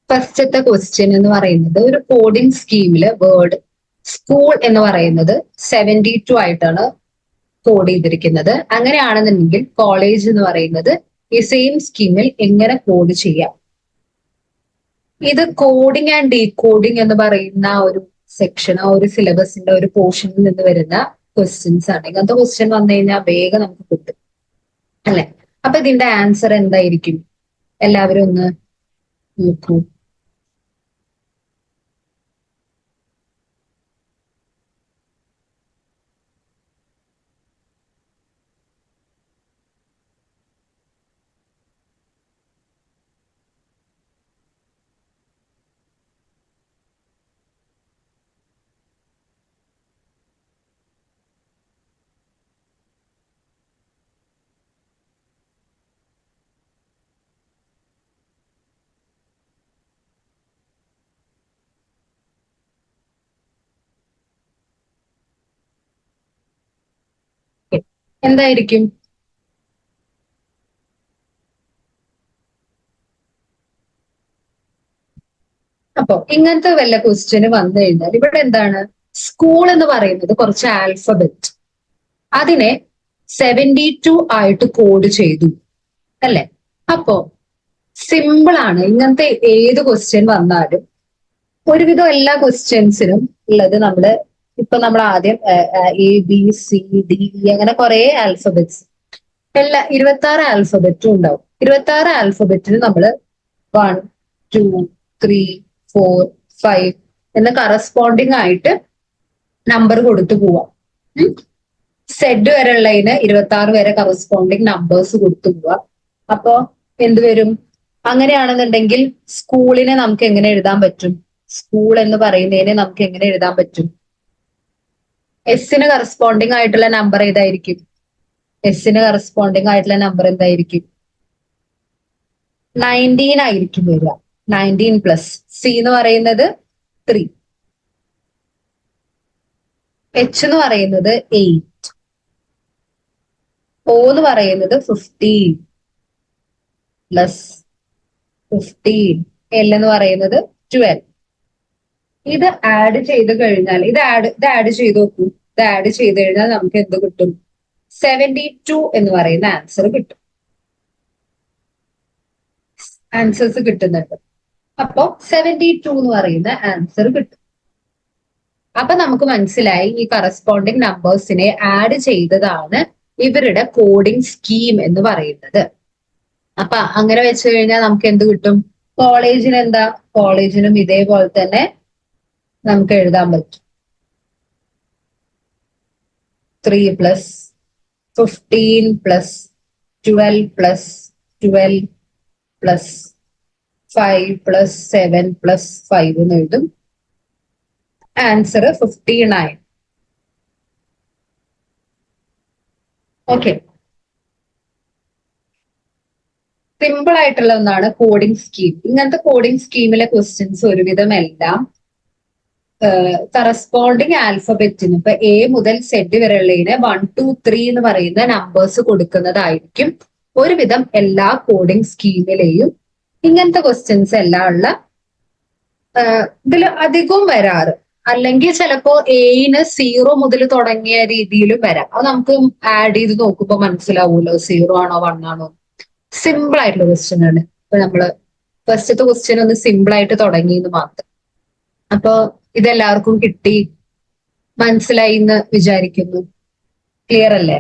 ഫസ്റ്റത്തെ ക്വസ്റ്റ്യൻ എന്ന് പറയുന്നത് ഒരു കോഡിംഗ് സ്കീമില് വേർഡ് സ്കൂൾ എന്ന് പറയുന്നത് 72 ആയിട്ടാണ് കോഡ് ചെയ്തിരിക്കുന്നത്. അങ്ങനെയാണെന്നുണ്ടെങ്കിൽ കോളേജ് എന്ന് പറയുന്നത് ഈ സെയിം സ്കീമിൽ എങ്ങനെ കോഡ് ചെയ്യാം? ഇത് കോഡിംഗ് ആൻഡ് ഡീകോഡിംഗ് എന്ന് പറയുന്ന ഒരു സെക്ഷൻ, ആ ഒരു സിലബസിന്റെ ഒരു പോർഷനിൽ നിന്ന് വരുന്ന ക്വസ്റ്റ്യൻസ് ആണ്. ഇങ്ങനത്തെ ക്വസ്റ്റ്യൻ വന്നു കഴിഞ്ഞാൽ വേഗം നമുക്ക് കിട്ടും അല്ലെ? അപ്പൊ ഇതിന്റെ ആൻസർ എന്തായിരിക്കും? എല്ലാവരും ഒന്ന് നോക്കൂ. എന്തായിരിക്കും? അപ്പൊ ഇങ്ങനത്തെ വല്ല ക്വസ്റ്റ്യന് വന്നു കഴിഞ്ഞാൽ ഇവിടെ എന്താണ്? സ്കൂൾ എന്ന് പറയുന്നത് കുറച്ച് ആൽഫബറ്റ്, അതിനെ 72 ആയിട്ട് കോഡ് ചെയ്തു അല്ലെ? അപ്പോ സിമ്പിൾ ആണ്. ഇങ്ങനത്തെ ഏത് ക്വസ്റ്റ്യൻ വന്നാലും ഒരുവിധം എല്ലാ ക്വസ്റ്റ്യൻസിനും ഉള്ളത് നമ്മൾ ആദ്യം ABCDE അങ്ങനെ കുറെ ആൽഫബറ്റ്സ്, 26 ആൽഫബറ്റും ഉണ്ടാവും. 26 ആൽഫബറ്റിന് നമ്മൾ 1 2 3 4 5 എന്ന കറസ്പോണ്ടിങ് ആയിട്ട് നമ്പർ കൊടുത്തു പോവാം. സെഡ് വരെ ഉള്ളതിന് 26 വരെ കറസ്പോണ്ടിങ് നമ്പേഴ്സ് കൊടുത്തു പോവാം. അപ്പോ എന്തുവരും? അങ്ങനെയാണെന്നുണ്ടെങ്കിൽ സ്കൂളിനെ നമുക്ക് എങ്ങനെ എഴുതാൻ പറ്റും? സ്കൂൾ എന്ന് പറയുന്നതിനെ നമുക്ക് എങ്ങനെ എഴുതാൻ പറ്റും? എസിന് കറസ്പോണ്ടിങ് ആയിട്ടുള്ള നമ്പർ ഏതായിരിക്കും? എസിന് കറസ്പോണ്ടിങ് ആയിട്ടുള്ള നമ്പർ എന്തായിരിക്കും? 19 ആയിരിക്കും വരിക. 19 പ്ലസ് സി എന്ന് പറയുന്നത് 3, എച്ച് എന്ന് പറയുന്നത് 8, ഒ എന്ന് പറയുന്നത് 15 പ്ലസ് 15, എൽ എന്ന് പറയുന്നത് 12. ഇത് ആഡ് ചെയ്ത് കഴിഞ്ഞാൽ ഇത് ആഡ് ചെയ്ത് നോക്കൂ. ഇത് ആഡ് ചെയ്ത് കഴിഞ്ഞാൽ നമുക്ക് എന്ത് കിട്ടും? 72 എന്ന് പറയുന്ന ആൻസർ കിട്ടും. ആൻസേഴ്സ് കിട്ടുന്നുണ്ട്. അപ്പോ 72 എന്ന് പറയുന്ന ആൻസർ കിട്ടും. അപ്പൊ നമുക്ക് മനസ്സിലായി ഈ കറസ്പോണ്ടിങ് നമ്പേഴ്സിനെ ആഡ് ചെയ്തതാണ് ഇവരുടെ കോഡിംഗ് സ്കീം എന്ന് പറയുന്നത്. അപ്പൊ അങ്ങനെ വെച്ച് കഴിഞ്ഞാൽ നമുക്ക് എന്ത് കിട്ടും? കോളേജിന് എന്താ? കോളേജിനും ഇതേപോലെ തന്നെ നമുക്ക് എഴുതാൻ പറ്റും. 3 plus 15 plus 12 plus 12 plus 5 plus 7 plus 5 എന്ന് എഴുതും. ആൻസർ 59. ഓക്കെ, സിമ്പിൾ ആയിട്ടുള്ള ഒന്നാണ് കോഡിംഗ് സ്കീം. ഇങ്ങനത്തെ കോഡിംഗ് സ്കീമിലെ ക്വസ്റ്റ്യൻസ് ഒരുവിധം എല്ലാം കറസ്പോണ്ടിങ് ആൽഫബറ്റിന് ഇപ്പൊ എ മുതൽ സെഡ് വരെയുള്ളതിന് 1 2 3 എന്ന് പറയുന്ന നമ്പേഴ്സ് കൊടുക്കുന്നതായിരിക്കും ഒരുവിധം എല്ലാ കോഡിംഗ് സ്കീമിലെയും ഇങ്ങനത്തെ ക്വസ്റ്റ്യൻസ് എല്ലാം ഉള്ള ഇതിൽ അധികവും വരാറ്. അല്ലെങ്കിൽ ചിലപ്പോ എയിന് 0 മുതൽ തുടങ്ങിയ രീതിയിലും വരാം. അത് നമുക്ക് ആഡ് ചെയ്ത് നോക്കുമ്പോൾ മനസ്സിലാവൂലോ 0 ആണോ 1 ആണോ. സിമ്പിൾ ആയിട്ടുള്ള ക്വസ്റ്റ്യൻ ആണ്. ഇപ്പൊ നമ്മള് ഫസ്റ്റത്തെ ക്വസ്റ്റ്യൻ ഒന്ന് സിമ്പിൾ ആയിട്ട് തുടങ്ങിയെന്ന് മാത്രം. അപ്പൊ ഇതെല്ലാവർക്കും കിട്ടി, മനസ്സിലായി എന്ന് വിചാരിക്കുന്നു. ക്ലിയർ അല്ലേ?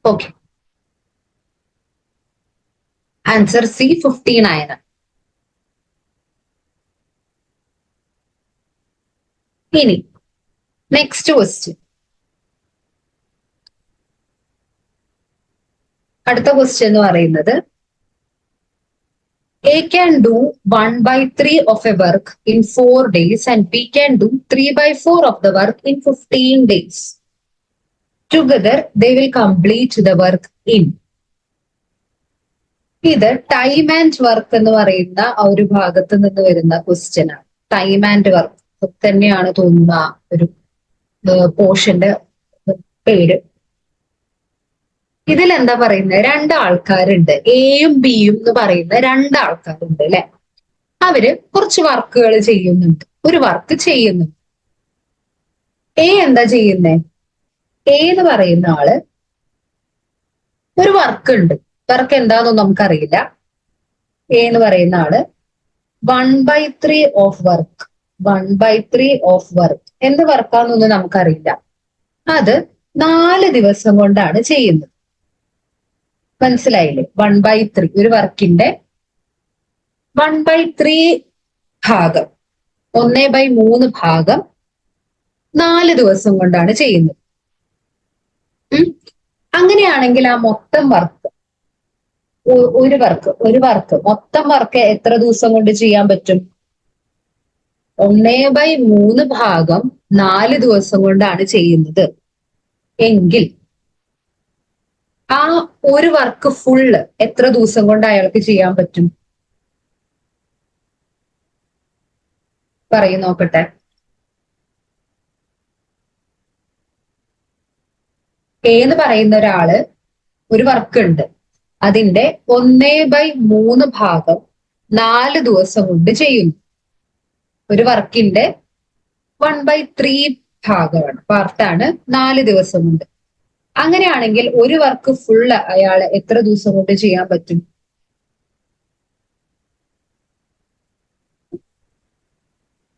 Okay, answer C 59. ഇനി നെക്സ്റ്റ് ക്വസ്റ്റ്യൻ. അടുത്ത ക്വസ്റ്റ്യൻ എന്ന് പറയുന്നത് A can do 1/3 of a work in 4 days and B can do 3/4 of the work in 15 days. Together, they will complete the work in. ഇത് time and work എന്ന് പറയുന്ന ആ ഒരു ഭാഗത്ത് നിന്ന് വരുന്ന ക്വസ്റ്റ്യൻ ആണ്. ടൈം ആൻഡ് വർക്ക് തന്നെയാണ് തോന്നുന്ന ആ ഒരു പോർഷന്റെ പേര്. ഇതിൽ എന്താ പറയുന്നത്, രണ്ടാൾക്കാരുണ്ട്, എയും ബിയും എന്ന് പറയുന്ന രണ്ടാൾക്കാരുണ്ട് അല്ലെ. അവര് കുറച്ച് വർക്കുകൾ ചെയ്യുന്നുണ്ട്, ഒരു വർക്ക് ചെയ്യുന്നുണ്ട്. എ എന്താ ചെയ്യുന്നേ? എ എന്ന് പറയുന്ന ആള് ഒരു വർക്ക് ഉണ്ട്, വർക്ക് എന്താണെന്നും നമുക്കറിയില്ല. എ എന്ന് പറയുന്ന ആള് 1/3 ഓഫ് വർക്ക്, 1/3 ഓഫ് വർക്ക് എന്ത് വർക്കാന്നൊന്നും നമുക്കറിയില്ല. അത് 4 ദിവസം കൊണ്ടാണ് ചെയ്യുന്നത്. മനസ്സിലായില്ലേ? 1/3 ഒരു വർക്കിന്റെ 1/3 ഭാഗം, 1/3 ഭാഗം 4 ദിവസം കൊണ്ടാണ് ചെയ്യുന്നത്. അങ്ങനെയാണെങ്കിൽ ആ മൊത്തം വർക്ക്, ഒരു വർക്ക് മൊത്തം വർക്ക് എത്ര ദിവസം കൊണ്ട് ചെയ്യാൻ പറ്റും? 1/3 ഭാഗം 4 ദിവസം കൊണ്ടാണ് ചെയ്യുന്നത് എങ്കിൽ ആ ഒരു വർക്ക് ഫുള്ള് എത്ര ദിവസം കൊണ്ട് അയാൾക്ക് ചെയ്യാൻ പറ്റും? പറയൂ നോക്കട്ടെ. എന്ന് പറയുന്ന ഒരാള് ഒരു വർക്ക് ഉണ്ട്, അതിന്റെ 1/3 ഭാഗം 4 ദിവസം കൊണ്ട് ചെയ്യുന്നു. ഒരു വർക്കിന്റെ 1/3 ഭാഗമാണ്, പാർട്ടാണ് 4 ദിവസം കൊണ്ട്. അങ്ങനെയാണെങ്കിൽ ഒരു വർക്ക് ഫുള്ള് അയാൾ എത്ര ദിവസം കൊണ്ട് ചെയ്യാൻ പറ്റും?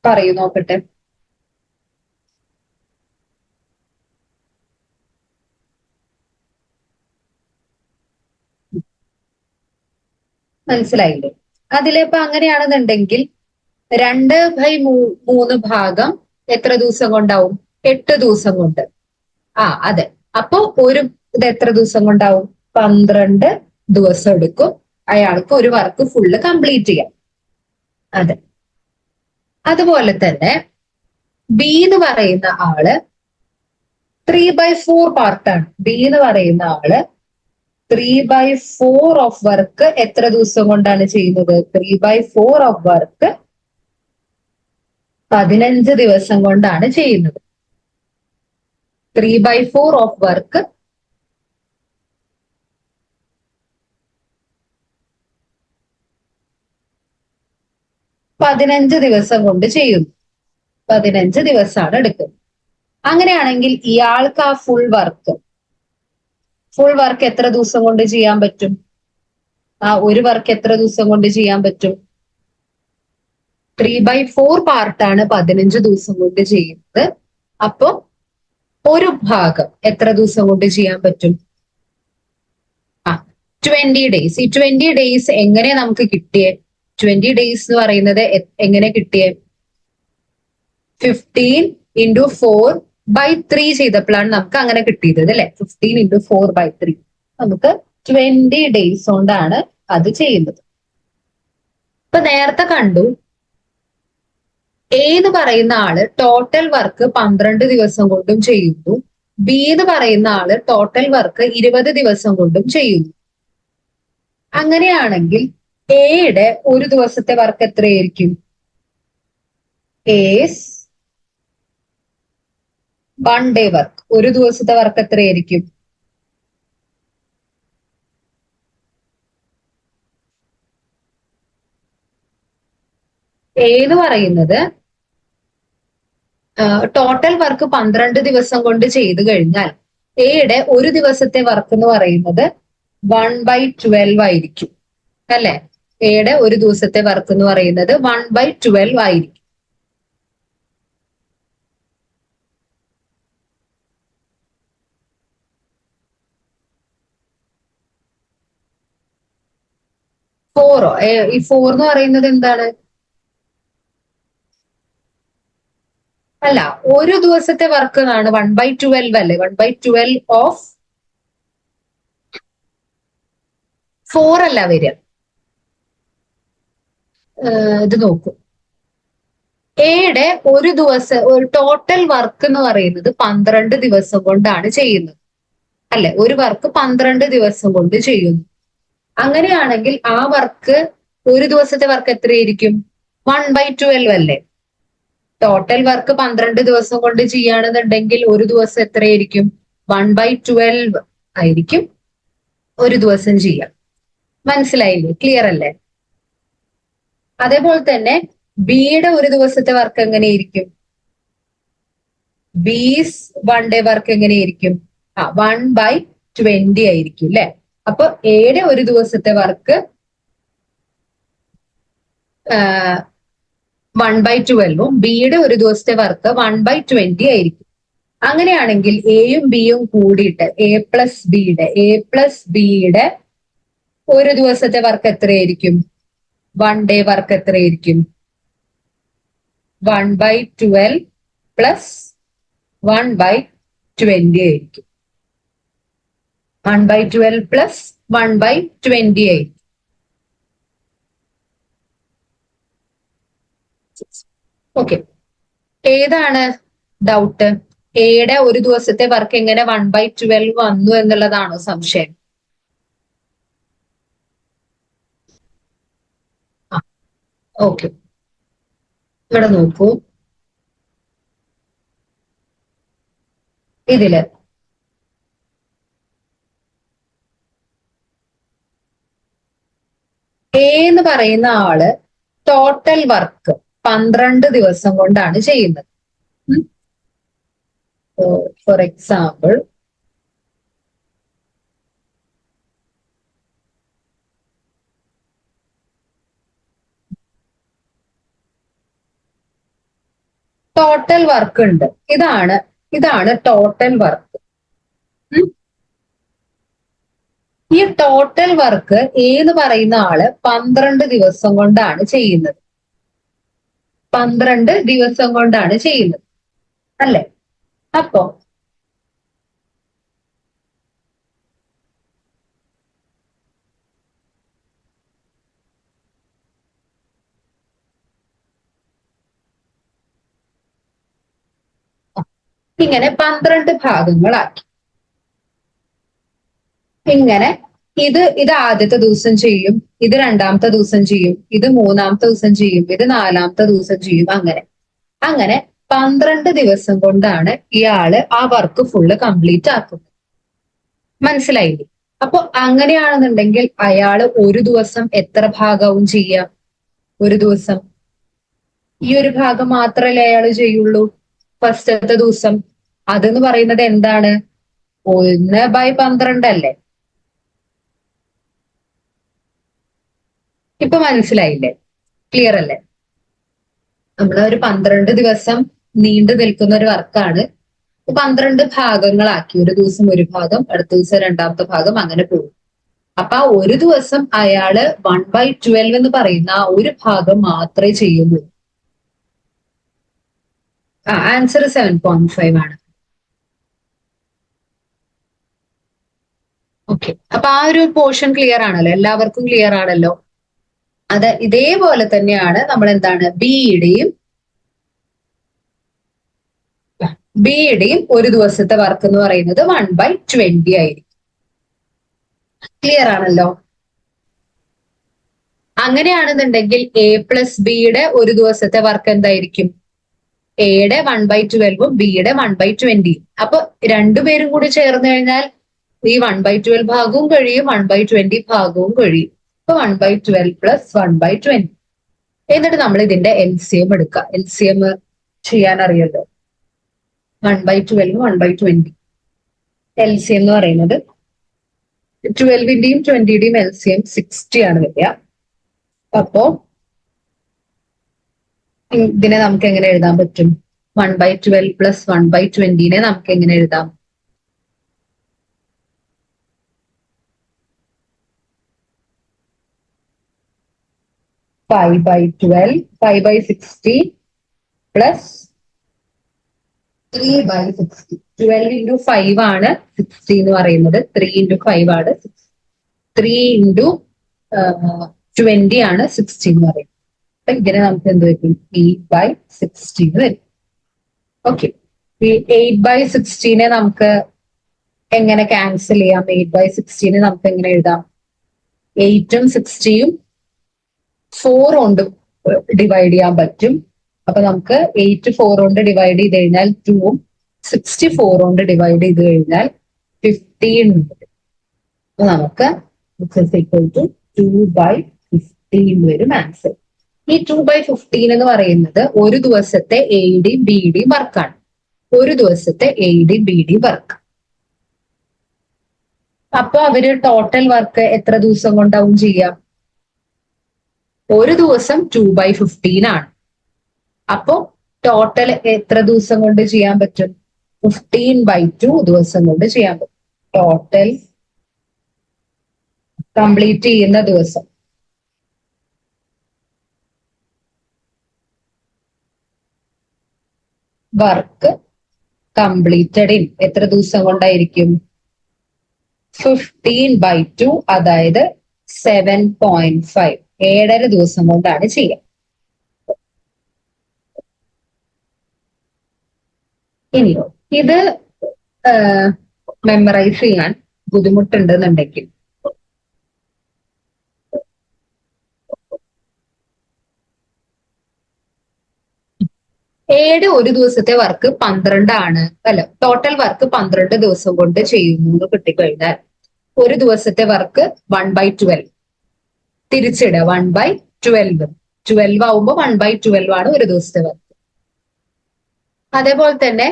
പറയൂ നോക്കട്ടെ. മനസ്സിലായില്ലേ? അതിലിപ്പോ അങ്ങനെയാണെന്നുണ്ടെങ്കിൽ 2/3 ഭാഗം എത്ര ദിവസം കൊണ്ടാവും? 8 ദിവസം കൊണ്ട്. അതെ. അപ്പൊ ഇത് എത്ര ദിവസം കൊണ്ടാവും? 12 ദിവസം എടുക്കും അയാൾക്ക് ഒരു വർക്ക് ഫുള്ള് കംപ്ലീറ്റ് ചെയ്യാം. അതെ. അതുപോലെ തന്നെ ബി എന്ന് പറയുന്ന ആള് 3/4 പാർട്ടാണ്. ബി എന്ന് പറയുന്ന ആള് 3/4 ഓഫ് വർക്ക് എത്ര ദിവസം കൊണ്ടാണ് ചെയ്യുന്നത്? 3/4 ഓഫ് വർക്ക് 15 ദിവസം കൊണ്ടാണ് ചെയ്യുന്നത്. 3/4 ഓഫ് വർക്ക് 15 ദിവസം കൊണ്ട് ചെയ്യുന്നു. 15 ദിവസമാണ് എടുക്കുന്നത്. അങ്ങനെയാണെങ്കിൽ ഇയാൾക്ക് ആ ഫുൾ വർക്ക് എത്ര ദിവസം കൊണ്ട് ചെയ്യാൻ പറ്റും? ഒരു വർക്ക് എത്ര ദിവസം കൊണ്ട് ചെയ്യാൻ പറ്റും? 3/4 പാർട്ടാണ് 15 ദിവസം കൊണ്ട് ചെയ്യുന്നത്. അപ്പൊ ഒരു ഭാഗം എത്ര ദിവസം കൊണ്ട് ചെയ്യാൻ പറ്റും? 20 ഡേയ്സ്. ഈ 20 ഡേയ്സ് എങ്ങനെ നമുക്ക് കിട്ടിയേ? 20 ഡേയ്സ് എന്ന് പറയുന്നത് എങ്ങനെ കിട്ടിയേ? 15 × 4/3 ചെയ്തപ്പോഴാണ് നമുക്ക് അങ്ങനെ കിട്ടിയത് അല്ലെ. 15 × 4/3 നമുക്ക് 20 ഡേയ്സ് കൊണ്ടാണ് അത് ചെയ്യുന്നത്. ഇപ്പൊ നേരത്തെ കണ്ടു, എ എന്ന് പറയുന്ന ആള് ടോട്ടൽ വർക്ക് 12 ദിവസം കൊണ്ടും ചെയ്യുന്നു, ബി എന്ന് പറയുന്ന ആള് ടോട്ടൽ വർക്ക് 20 ദിവസം കൊണ്ടും ചെയ്യുന്നു. അങ്ങനെയാണെങ്കിൽ എയുടെ ഒരു ദിവസത്തെ വർക്ക് എത്രയായിരിക്കും? ഏസ് 1 ഡേ വർക്ക്, ഒരു ദിവസത്തെ വർക്ക് എത്രയായിരിക്കും? എ എന്ന് പറയുന്നത് ടോട്ടൽ വർക്ക് 12 ദിവസം കൊണ്ട് ചെയ്തു കഴിഞ്ഞാൽ എയുടെ ഒരു ദിവസത്തെ വർക്ക് എന്ന് പറയുന്നത് 1/12 ആയിരിക്കും അല്ലെ. എയുടെ ഒരു ദിവസത്തെ വർക്ക് എന്ന് പറയുന്നത് 1/12 ആയിരിക്കും. ഈ 4 എന്ന് പറയുന്നത് എന്താണ്? അല്ല, ഒരു ദിവസത്തെ വർക്ക് ആണ് 1/12 അല്ലേ. 1/12 ഓഫ് 4 അല്ല വരിക. ഇത് നോക്കൂ, എയുടെ ഒരു ദിവസം ഒരു ടോട്ടൽ വർക്ക് എന്ന് പറയുന്നത് 12 ദിവസം കൊണ്ടാണ് ചെയ്യുന്നത് അല്ലെ. ഒരു വർക്ക് 12 ദിവസം കൊണ്ട് ചെയ്യുന്നു. അങ്ങനെയാണെങ്കിൽ ആ വർക്ക് ഒരു ദിവസത്തെ വർക്ക് എത്രയായിരിക്കും? 1/12 അല്ലേ? ടോട്ടൽ വർക്ക് 12 ദിവസം കൊണ്ട് ചെയ്യുകയാണെന്നുണ്ടെങ്കിൽ ഒരു ദിവസം എത്രയായിരിക്കും? 1/12 ആയിരിക്കും ഒരു ദിവസം ചെയ്യാം. മനസ്സിലായില്ലേ? ക്ലിയർ അല്ലേ? അതേപോലെ തന്നെ ബിയുടെ ഒരു ദിവസത്തെ വർക്ക് എങ്ങനെയായിരിക്കും? ബീസ് 1 ഡേ വർക്ക് എങ്ങനെയായിരിക്കും? 1/20 ആയിരിക്കും അല്ലെ? അപ്പൊ എയുടെ ഒരു ദിവസത്തെ വർക്ക് 1/12ഉം ബിയുടെ ഒരു ദിവസത്തെ വർക്ക് 1/20 ആയിരിക്കും. അങ്ങനെയാണെങ്കിൽ എയും ബിയും കൂടിയിട്ട് എ പ്ലസ് ബിയുടെ ഒരു ദിവസത്തെ വർക്ക് എത്രയായിരിക്കും? 1 ഡേ വർക്ക് എത്രയായിരിക്കും? 1/12 പ്ലസ് 1/20 ആയിരിക്കും. 1/12 പ്ലസ് 1/20 ആയിരിക്കും. ഓക്കെ, ഏതാണ് ഡൗട്ട്? എയുടെ ഒരു ദിവസത്തെ വർക്ക് എങ്ങനെ 1/12 വന്നു എന്നുള്ളതാണോ സംശയം? ഓക്കെ, ഇവിടെ നോക്കൂ. ഇതില് എ എന്ന് പറയുന്ന ആള് ടോട്ടൽ വർക്ക് 12 ദിവസം കൊണ്ടാണ് ചെയ്യുന്നത്. ഫോർ എക്സാമ്പിൾ, ടോട്ടൽ വർക്ക് ഉണ്ട്. ഇതാണ് ടോട്ടൽ വർക്ക്. ഈ ടോട്ടൽ വർക്ക് എന്ന് പറയുന്ന ആള് 12 ദിവസം കൊണ്ടാണ് ചെയ്യുന്നത്. 12 ദിവസം കൊണ്ടാണ് ചെയ്യുന്നത് അല്ലെ? അപ്പോ ഇങ്ങനെ 12 ഭാഗങ്ങളാക്കി. ഇങ്ങനെ ഇത് ആദ്യത്തെ ദിവസം ചെയ്യും, ഇത് രണ്ടാമത്തെ ദിവസം ചെയ്യും, ഇത് മൂന്നാമത്തെ ദിവസം ചെയ്യും, ഇത് നാലാമത്തെ ദിവസം ചെയ്യും. അങ്ങനെ 12 ദിവസം കൊണ്ടാണ് ഇയാള് ആ വർക്ക് ഫുള്ള് കംപ്ലീറ്റ് ആക്കുന്നത്. മനസ്സിലായില്ലേ? അപ്പൊ അങ്ങനെയാണെന്നുണ്ടെങ്കിൽ അയാള് ഒരു ദിവസം എത്ര ഭാഗവും ചെയ്യാം? ഒരു ദിവസം ഈ ഒരു ഭാഗം മാത്രമല്ലേ അയാൾ ചെയ്യുള്ളൂ ഫസ്റ്റത്തെ ദിവസം. അതെന്ന് പറയുന്നത് എന്താണ്? 1/12 അല്ലേ? ഇപ്പൊ മനസ്സിലായില്ലേ? ക്ലിയർ അല്ലേ? നമ്മളൊരു 12 ദിവസം നീണ്ടു നിൽക്കുന്ന ഒരു വർക്കാണ്. 12 ഭാഗങ്ങളാക്കി. ഒരു ദിവസം ഒരു ഭാഗം, അടുത്ത ദിവസം രണ്ടാമത്തെ ഭാഗം, അങ്ങനെ പോകും. അപ്പൊ ആ ഒരു ദിവസം അയാള് 1/12 എന്ന് പറയുന്ന ആ ഒരു ഭാഗം മാത്രമേ ചെയ്യുള്ളൂ. ആൻസർ 7.5 ആണ്. ഓക്കെ, അപ്പൊ ആ ഒരു പോർഷൻ ക്ലിയർ ആണല്ലോ? എല്ലാവർക്കും ക്ലിയർ ആണല്ലോ? അത് ഇതേപോലെ തന്നെയാണ് നമ്മൾ എന്താണ് ബിയുടെയും ഒരു ദിവസത്തെ വർക്ക് എന്ന് പറയുന്നത് 1/20 ആയിരിക്കും. ക്ലിയർ ആണല്ലോ? അങ്ങനെയാണെന്നുണ്ടെങ്കിൽ A+Bയുടെ ഒരു ദിവസത്തെ വർക്ക് എന്തായിരിക്കും? എയുടെ 1/12ഉം ബിയുടെ 1/20. അപ്പൊ രണ്ടുപേരും കൂടി ചേർന്ന് കഴിഞ്ഞാൽ ഈ 1/12 ഭാഗവും കഴിയും, 1/20 ഭാഗവും കഴിയും. അപ്പൊ 1/12 പ്ലസ് 1/20. എന്നിട്ട് നമ്മൾ ഇതിന്റെ LCM എടുക്കുക. LCM ചെയ്യാൻ അറിയല്ലോ. 1/12 1/20. LCM എന്ന് പറയുന്നത് 12ന്റെയും 20യുടെയും LCM 60 ആണ് വരിക. അപ്പോ ഇതിനെ നമുക്ക് എങ്ങനെ എഴുതാൻ പറ്റും? 1/12 പ്ലസ് 1/20നെ നമുക്ക് എങ്ങനെ എഴുതാം? Five by 60 plus 3/60. 12 into 5 ആണ് 60 എന്ന് പറയുന്നത്. 3 into 5 ആണ് 3 into 20 ആണ് 60 എന്ന് പറയുന്നത്. അപ്പൊ ഇതിനെ നമുക്ക് എന്ത് വരും? 8/60 വരും. ഓക്കെ, ഈ 8/60നെ നമുക്ക് എങ്ങനെ ക്യാൻസൽ ചെയ്യാം? 8/60നെ നമുക്ക് എങ്ങനെ എഴുതാം? 8ഉം 60യും 4 കൊണ്ട് ഡിവൈഡ് ചെയ്യാൻ പറ്റും. അപ്പൊ നമുക്ക് 8 4 കൊണ്ട് ഡിവൈഡ് ചെയ്ത് കഴിഞ്ഞാൽ 2ഉം 60 4 കൊണ്ട് ഡിവൈഡ് ചെയ്ത് കഴിഞ്ഞാൽ 15 വരും. അപ്പൊ നമുക്ക് ഈക്വൽ ടു 2/15 വരും ആൻസർ. ഈ 2/15 എന്ന് പറയുന്നത് ഒരു ദിവസത്തെ എയുടെയും ബിയുടെയും വർക്കാണ്. ഒരു ദിവസത്തെ എയുടെയും ബിയുടെയും വർക്ക്. അപ്പൊ അവര് ടോട്ടൽ വർക്ക് എത്ര ദിവസം കൊണ്ടാവും ചെയ്യാം? ഒരു ദിവസം 2/15 ആണ്. അപ്പോ ടോട്ടൽ എത്ര ദിവസം കൊണ്ട് ചെയ്യാൻ പറ്റും? 15/2 ദിവസം കൊണ്ട് ചെയ്യാൻ പറ്റും. ടോട്ടൽ കംപ്ലീറ്റ് ചെയ്യുന്ന ദിവസം വർക്ക് കംപ്ലീറ്റഡ് ഇൻ എത്ര ദിവസം കൊണ്ടായിരിക്കും? 15/2, അതായത് 7.5, 7.5 ദിവസം കൊണ്ടാണ് ചെയ്യുക. ഇനി ഇത് മെമ്മറൈസ് ചെയ്യാൻ ബുദ്ധിമുട്ടുണ്ടെന്നുണ്ടെങ്കിൽ എയുടെ ഒരു ദിവസത്തെ വർക്ക് 12 ആണ്, അല്ല ടോട്ടൽ വർക്ക് 12 ദിവസം കൊണ്ട് ചെയ്യുന്നു എന്ന് കിട്ടിക്കഴിഞ്ഞാൽ ഒരു ദിവസത്തെ വർക്ക് 1/12 തിരിച്ചിടുക. 1/12 12 ആവുമ്പോൾ 1/12 ആണ് ഒരു ദിവസത്തെ വർക്ക്. അതേപോലെ തന്നെ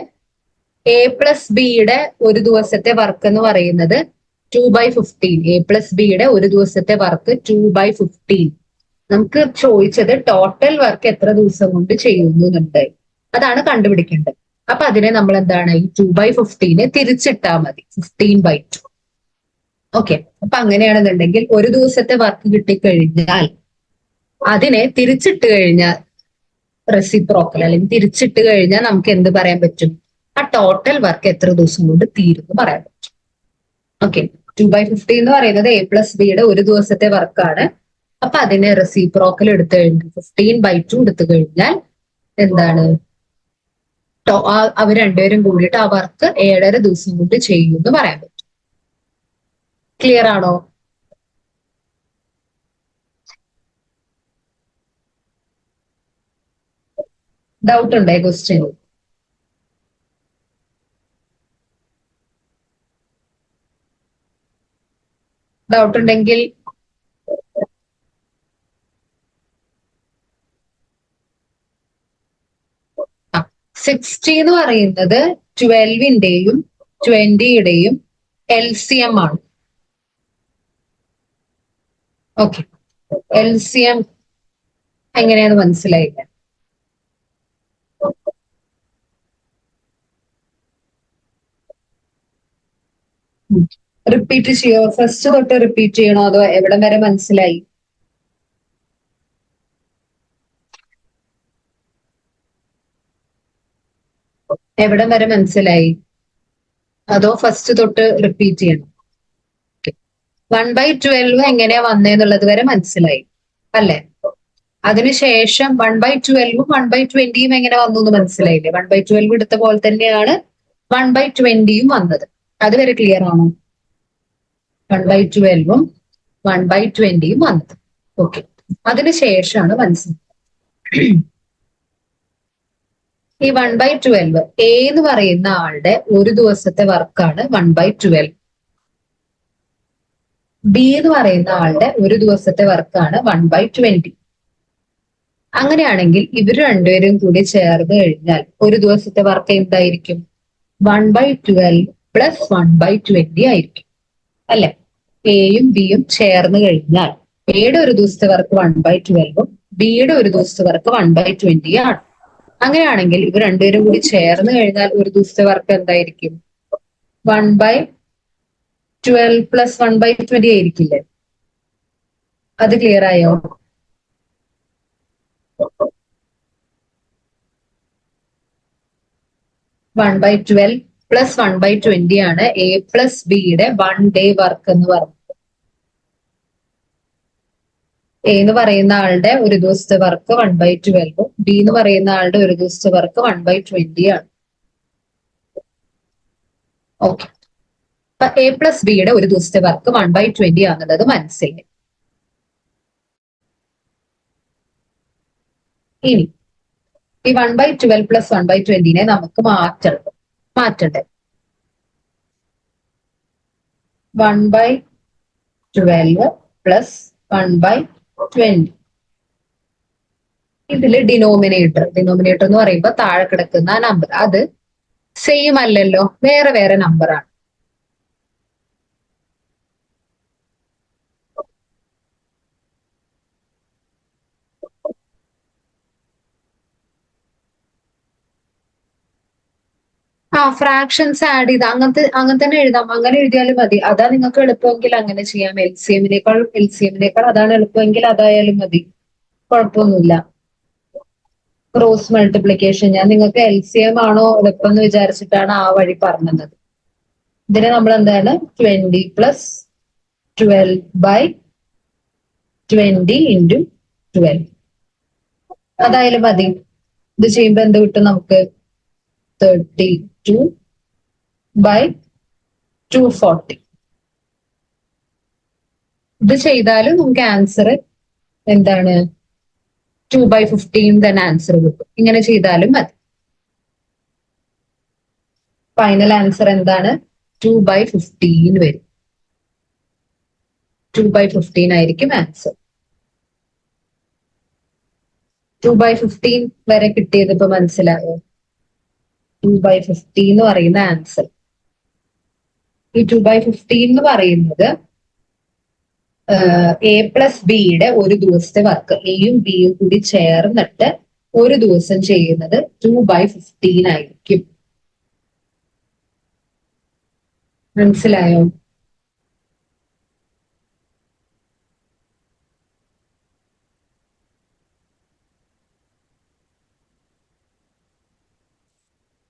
എ പ്ലസ് ബിയുടെ ഒരു ദിവസത്തെ വർക്ക് എന്ന് പറയുന്നത് 2/15. എ പ്ലസ് ബിയുടെ ഒരു ദിവസത്തെ വർക്ക് 2/15. നമുക്ക് ചോദിച്ചത് ടോട്ടൽ വർക്ക് എത്ര ദിവസം കൊണ്ട് ചെയ്യുന്നു എന്നുണ്ട്, അതാണ് കണ്ടുപിടിക്കേണ്ടത്. അപ്പൊ അതിനെ നമ്മൾ എന്താണ്, ഈ 2/15 തിരിച്ചിട്ടാൽ മതി, 15/2. ഓക്കെ, അപ്പൊ അങ്ങനെയാണെന്നുണ്ടെങ്കിൽ ഒരു ദിവസത്തെ വർക്ക് കിട്ടിക്കഴിഞ്ഞാൽ അതിനെ തിരിച്ചിട്ട് കഴിഞ്ഞാൽ റെസിപ്രോക്കൽ അല്ലെങ്കിൽ തിരിച്ചിട്ട് കഴിഞ്ഞാൽ നമുക്ക് എന്ത് പറയാൻ പറ്റും? ആ ടോട്ടൽ വർക്ക് എത്ര ദിവസം കൊണ്ട് തീരുന്നു പറയാൻ പറ്റും. ഓക്കെ, 2/15 എന്ന് പറയുന്നത് എ പ്ലസ് ബിയുടെ ഒരു ദിവസത്തെ വർക്കാണ്. അപ്പൊ അതിനെ റെസിപ്രോക്കൽ എടുത്തു കഴിഞ്ഞാൽ 15/2 എടുത്തു കഴിഞ്ഞാൽ എന്താണ്, അവർ രണ്ടുപേരും കൂടിയിട്ട് ആ വർക്ക് 7.5 ദിവസം കൊണ്ട് ചെയ്യും എന്ന് പറയാൻ പറ്റും. ക്ലിയർ ആണോ? ഡൗട്ട് ഉണ്ടേ ക്വസ്റ്റ്യൻ? ഡൗട്ട് ഉണ്ടെങ്കിൽ 60 എന്ന് പറയുന്നത് 12ന്റെയും 20യുടെയും LCM ആണ്. ഓക്കെ, LCM എങ്ങനെയാന്ന് മനസ്സിലായില്ല? റിപ്പീറ്റ് ചെയ്യോ? ഫസ്റ്റ് തൊട്ട് റിപ്പീറ്റ് ചെയ്യണോ അതോ എവിടം വരെ മനസ്സിലായി? എവിടം വരെ മനസ്സിലായി? അതോ ഫസ്റ്റ് തൊട്ട് റിപ്പീറ്റ് ചെയ്യണം? 1/12 എങ്ങനെയാ വന്നേന്നുള്ളത് വരെ മനസ്സിലായി അല്ലെ? അതിനുശേഷം 1/12ഉം 1/20യും എങ്ങനെ വന്നു എന്ന് മനസ്സിലായില്ലേ? 1/12 എടുത്ത പോലെ തന്നെയാണ് 1/20യും വന്നത്. അതുവരെ ക്ലിയർ ആണോ? 1/12ഉം 1/20യും വന്നത്. ഓക്കെ, അതിനുശേഷമാണ് മനസ്സിലായത് ഈ 1/12 എ എന്ന് പറയുന്ന ആളുടെ ഒരു ദിവസത്തെ വർക്കാണ് 1/12. ബി എന്ന് പറയുന്ന ആളുടെ ഒരു ദിവസത്തെ വർക്കാണ് 1/20. അങ്ങനെയാണെങ്കിൽ ഇവർ രണ്ടുപേരും കൂടി ചേർന്ന് കഴിഞ്ഞാൽ ഒരു ദിവസത്തെ വർക്ക് എന്തായിരിക്കും? 1/12 പ്ലസ് 1/20 ആയിരിക്കും അല്ലെ? എയും ബിയും ചേർന്ന് കഴിഞ്ഞാൽ എയുടെ ഒരു ദിവസത്തെ വർക്ക് 1/12ഉം ബിയുടെ ഒരു ദിവസത്തെ വർക്ക് 1/20 ആണ്. അങ്ങനെയാണെങ്കിൽ ഇവർ രണ്ടുപേരും കൂടി ചേർന്ന് കഴിഞ്ഞാൽ ഒരു ദിവസത്തെ വർക്ക് എന്തായിരിക്കും? 1/12 പ്ലസ് 1/20 ആയിരിക്കില്ലേ? അത് ക്ലിയർ ആയോ? വൺ ബൈ 12 പ്ലസ് 1/20 ആണ് എ പ്ലസ് ബിയുടെ 1 ഡേ വർക്ക് എന്ന് പറയുന്നത്. എ എന്ന് പറയുന്ന ആളുടെ ഒരു ദിവസത്തെ വർക്ക് 1/12ഉം ബി എന്ന് പറയുന്ന ആളുടെ ഒരു ദിവസത്തെ വർക്ക് 1/20 ആണ്. ഓക്കെ, അപ്പൊ എ പ്ലസ് ബിയുടെ ഒരു ദിവസത്തെ വർക്ക് 1/20 ആണെന്നുള്ളത് മനസ്സിലായി. ഇനി ഈ 1/12 പ്ലസ് 1/20 നമുക്ക് മാറ്റണ്ടേ. 1/12 പ്ലസ് 1/20. ഇതില് ഡിനോമിനേറ്റർ എന്ന് പറയുമ്പോൾ താഴെ കിടക്കുന്ന നമ്പർ അത് സെയിം അല്ലല്ലോ, വേറെ വേറെ നമ്പറാണ്. ഫ്രാക്ഷൻസ് ആഡ് ചെയ്ത് അങ്ങനെ തന്നെ എഴുതാം. അങ്ങനെ എഴുതിയാലും മതി. അതാ നിങ്ങൾക്ക് എളുപ്പമെങ്കിൽ അങ്ങനെ ചെയ്യാം. എൽ സി എമ്മിനേക്കാൾ അതാണ് എളുപ്പമെങ്കിൽ അതായാലും മതി, കുഴപ്പമൊന്നുമില്ല. ക്രോസ് മൾട്ടിപ്ലിക്കേഷൻ ഞാൻ നിങ്ങൾക്ക് LCM ആണോ എളുപ്പം എന്ന് വിചാരിച്ചിട്ടാണ് ആ വഴി പറഞ്ഞത്. ഇതിനെ നമ്മൾ എന്താണ് 20 പ്ലസ് 12/20 ഇൻറ്റു 12 അതായാലും മതി. ഇത് ചെയ്യുമ്പോൾ എന്ത് കിട്ടും നമുക്ക്? 32/240. ഇത് ചെയ്താലും നമുക്ക് ആൻസർ എന്താണ്? 2/15 തന്നെ ആൻസർ കിട്ടും. ഇങ്ങനെ ചെയ്താലും മതി. ഫൈനൽ ആൻസർ എന്താണ്? 2/15 വരും. 2/15 ആയിരിക്കും ആൻസർ. 2/15 വരെ കിട്ടിയത് ഇപ്പൊ മനസ്സിലായോ? 2/15 എന്ന് പറയുന്ന ആൻസർ. ഈ 2/15 എന്ന് പറയുന്നത് A പ്ലസ് ബിയുടെ ഒരു ദിവസത്തെ വർക്ക്, എയും ബിയും കൂടി ചേർന്നിട്ട് ഒരു ദിവസം ചെയ്യുന്നത് 2/15 ആയിരിക്കും. മനസ്സിലായോ?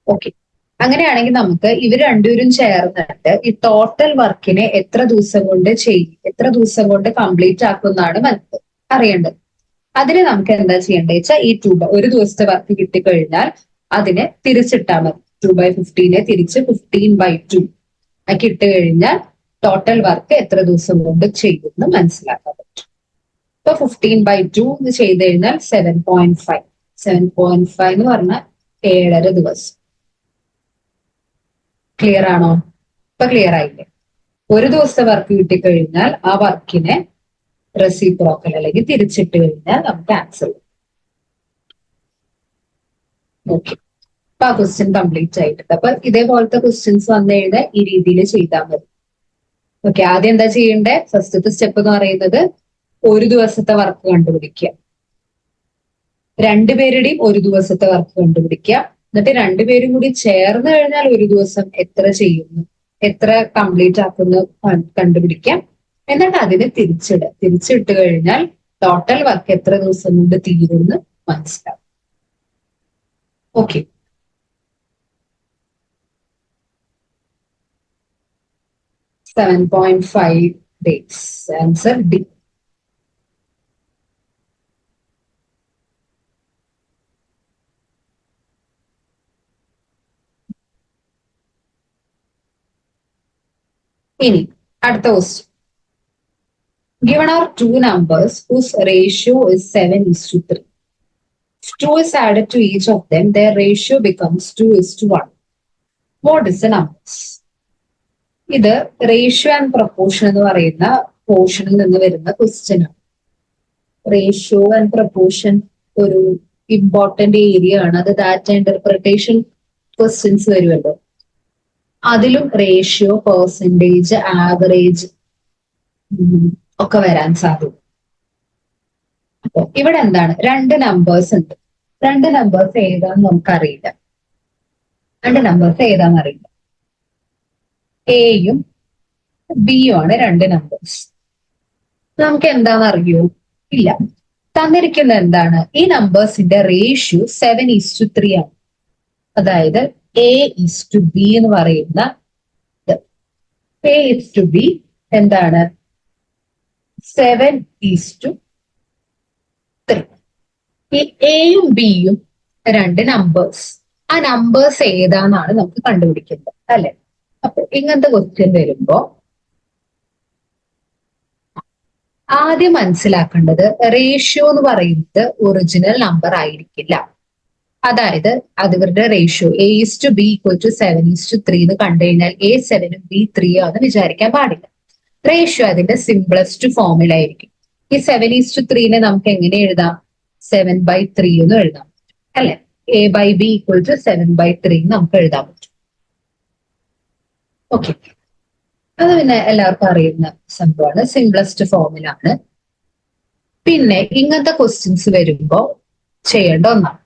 ഓക്കെ, അങ്ങനെയാണെങ്കിൽ നമുക്ക് ഇവർ രണ്ടുപേരും ചേർന്നിട്ട് ഈ ടോട്ടൽ വർക്കിനെ എത്ര ദിവസം കൊണ്ട് കംപ്ലീറ്റ് ആക്കുമെന്നാണ് അറിയേണ്ടത്. അതിന് നമുക്ക് എന്താ ചെയ്യേണ്ടത് വെച്ചാൽ ഈ ഒരു ദിവസത്തെ വർക്ക് കിട്ടിക്കഴിഞ്ഞാൽ അതിനെ തിരിച്ചിട്ടാൽ മതി. 2/15 തിരിച്ച് 15/2 ആക്കി ഇട്ട് കഴിഞ്ഞാൽ ടോട്ടൽ വർക്ക് എത്ര ദിവസം കൊണ്ട് ചെയ്യുമെന്ന് മനസ്സിലാക്കാൻ പറ്റും. ഇപ്പൊ 15/2 ചെയ്ത് കഴിഞ്ഞാൽ 7.5 എന്ന് പറഞ്ഞാൽ 7.5 ദിവസം. ക്ലിയർ ആണോ? ഇപ്പൊ ക്ലിയർ ആയില്ലേ? ഒരു ദിവസത്തെ വർക്ക് കിട്ടിക്കഴിഞ്ഞാൽ ആ വർക്കിനെ റെസിപ്രോക്കൽ അല്ലെങ്കിൽ തിരിച്ചിട്ട് കഴിഞ്ഞാൽ നമുക്ക് ആൻസർ കിട്ടും. ഓക്കെ, അപ്പൊ ആ ക്വസ്റ്റ്യൻ കംപ്ലീറ്റ് ആയിട്ടുണ്ട്. അപ്പൊ ഇതേപോലത്തെ ക്വസ്റ്റ്യൻസ് വന്നു കഴിഞ്ഞാൽ ഈ രീതിയിൽ ചെയ്താൽ മതി. ഓക്കെ, ആദ്യം എന്താ ചെയ്യണ്ടേ? ഫസ്റ്റത്തെ സ്റ്റെപ്പ് എന്ന് പറയുന്നത് ഒരു ദിവസത്തെ വർക്ക് കണ്ടുപിടിക്കുക. രണ്ടുപേരുടെയും ഒരു ദിവസത്തെ വർക്ക് കണ്ടുപിടിക്കുക. എന്നിട്ട് രണ്ടുപേരും കൂടി ചേർന്ന് കഴിഞ്ഞാൽ ഒരു ദിവസം എത്ര ചെയ്യുന്നു, എത്ര കംപ്ലീറ്റ് ആക്കുന്നു കണ്ടുപിടിക്കാം. എന്നിട്ട് അതിനെ തിരിച്ചിട്ട് കഴിഞ്ഞാൽ ടോട്ടൽ വർക്ക് എത്ര ദിവസം കൊണ്ട് തീരുമെന്ന് മനസ്സിലാവും. Okay, 7.5 days. Answer D. ഇനി അടുത്ത question. Given are two numbers whose ratio is 7:3. If 2 is added to each of them, their ratio becomes 2:1. What is the numbers? ഇത് റേഷ്യോ ആൻഡ് പ്രൊപ്പോർഷൻ എന്ന് പറയുന്ന പോർഷനിൽ നിന്ന് വരുന്ന ക്വസ്റ്റ്യൻ ആണ്. റേഷ്യോ ആൻഡ് പ്രൊപ്പോർഷൻ ഒരു ഇമ്പോർട്ടന്റ് ഏരിയ ആണ്. അത് ഡാറ്റ ഇന്റർപ്രിട്ടേഷൻ ക്വസ്റ്റ്യൻസ് വരുമല്ലോ. അതിലും റേഷ്യോ, പെർസെൻറ്റേജ്, ആവറേജ് ഒക്കെ വരാൻ സാധ്യത. അപ്പൊ ഇവിടെ എന്താണ്? രണ്ട് നമ്പേഴ്സ് ഉണ്ട്. രണ്ട് നമ്പേഴ്സ് ഏതാന്ന് നമുക്കറിയില്ല. എയും ബിയും ആണ് രണ്ട് നമ്പേഴ്സ്. നമുക്ക് എന്താണെന്ന് അറിയോ? ഇല്ല. തന്നിരിക്കുന്നത് എന്താണ്? ഈ നമ്പേഴ്സിന്റെ റേഷ്യോ 7:3 ആണ്. അതായത് A:B എന്ന് പറയുന്ന A:B എന്താണ്? 7:3. ഈ എയും ബിയും രണ്ട് നമ്പേഴ്സ്. ആ നമ്പേഴ്സ് ഏതാന്നാണ് നമുക്ക് കണ്ടുപിടിക്കേണ്ടത്, അല്ലെ? അപ്പൊ ഇങ്ങനത്തെ ക്വസ്റ്റ്യൻ വരുമ്പോ ആദ്യം മനസ്സിലാക്കേണ്ടത് റേഷ്യോ എന്ന് പറയുന്നത് ഒറിജിനൽ നമ്പർ ആയിരിക്കില്ല. അതായത് അത് ഇവരുടെ റേഷ്യോ A:B=7:3 എന്ന് കണ്ടു കഴിഞ്ഞാൽ A7 B3 ആണെന്ന് വിചാരിക്കാൻ പാടില്ല. റേഷ്യോ അതിന്റെ സിംപ്ലസ്റ്റ് ഫോമിലായിരിക്കും. ഈ 7:3 നമുക്ക് എങ്ങനെ എഴുതാം? 7/3 എന്ന് എഴുതാം, അല്ലെ? A/B=7/3 നമുക്ക് എഴുതാൻ പറ്റും. ഓക്കെ, അത് പിന്നെ എല്ലാവർക്കും അറിയുന്ന സംഭവമാണ്, സിംപ്ലസ്റ്റ് ഫോമിലാണ്. പിന്നെ ഇങ്ങനത്തെ ക്വസ്റ്റ്യൻസ് വരുമ്പോ ചെയ്യേണ്ട ഒന്നാണ്.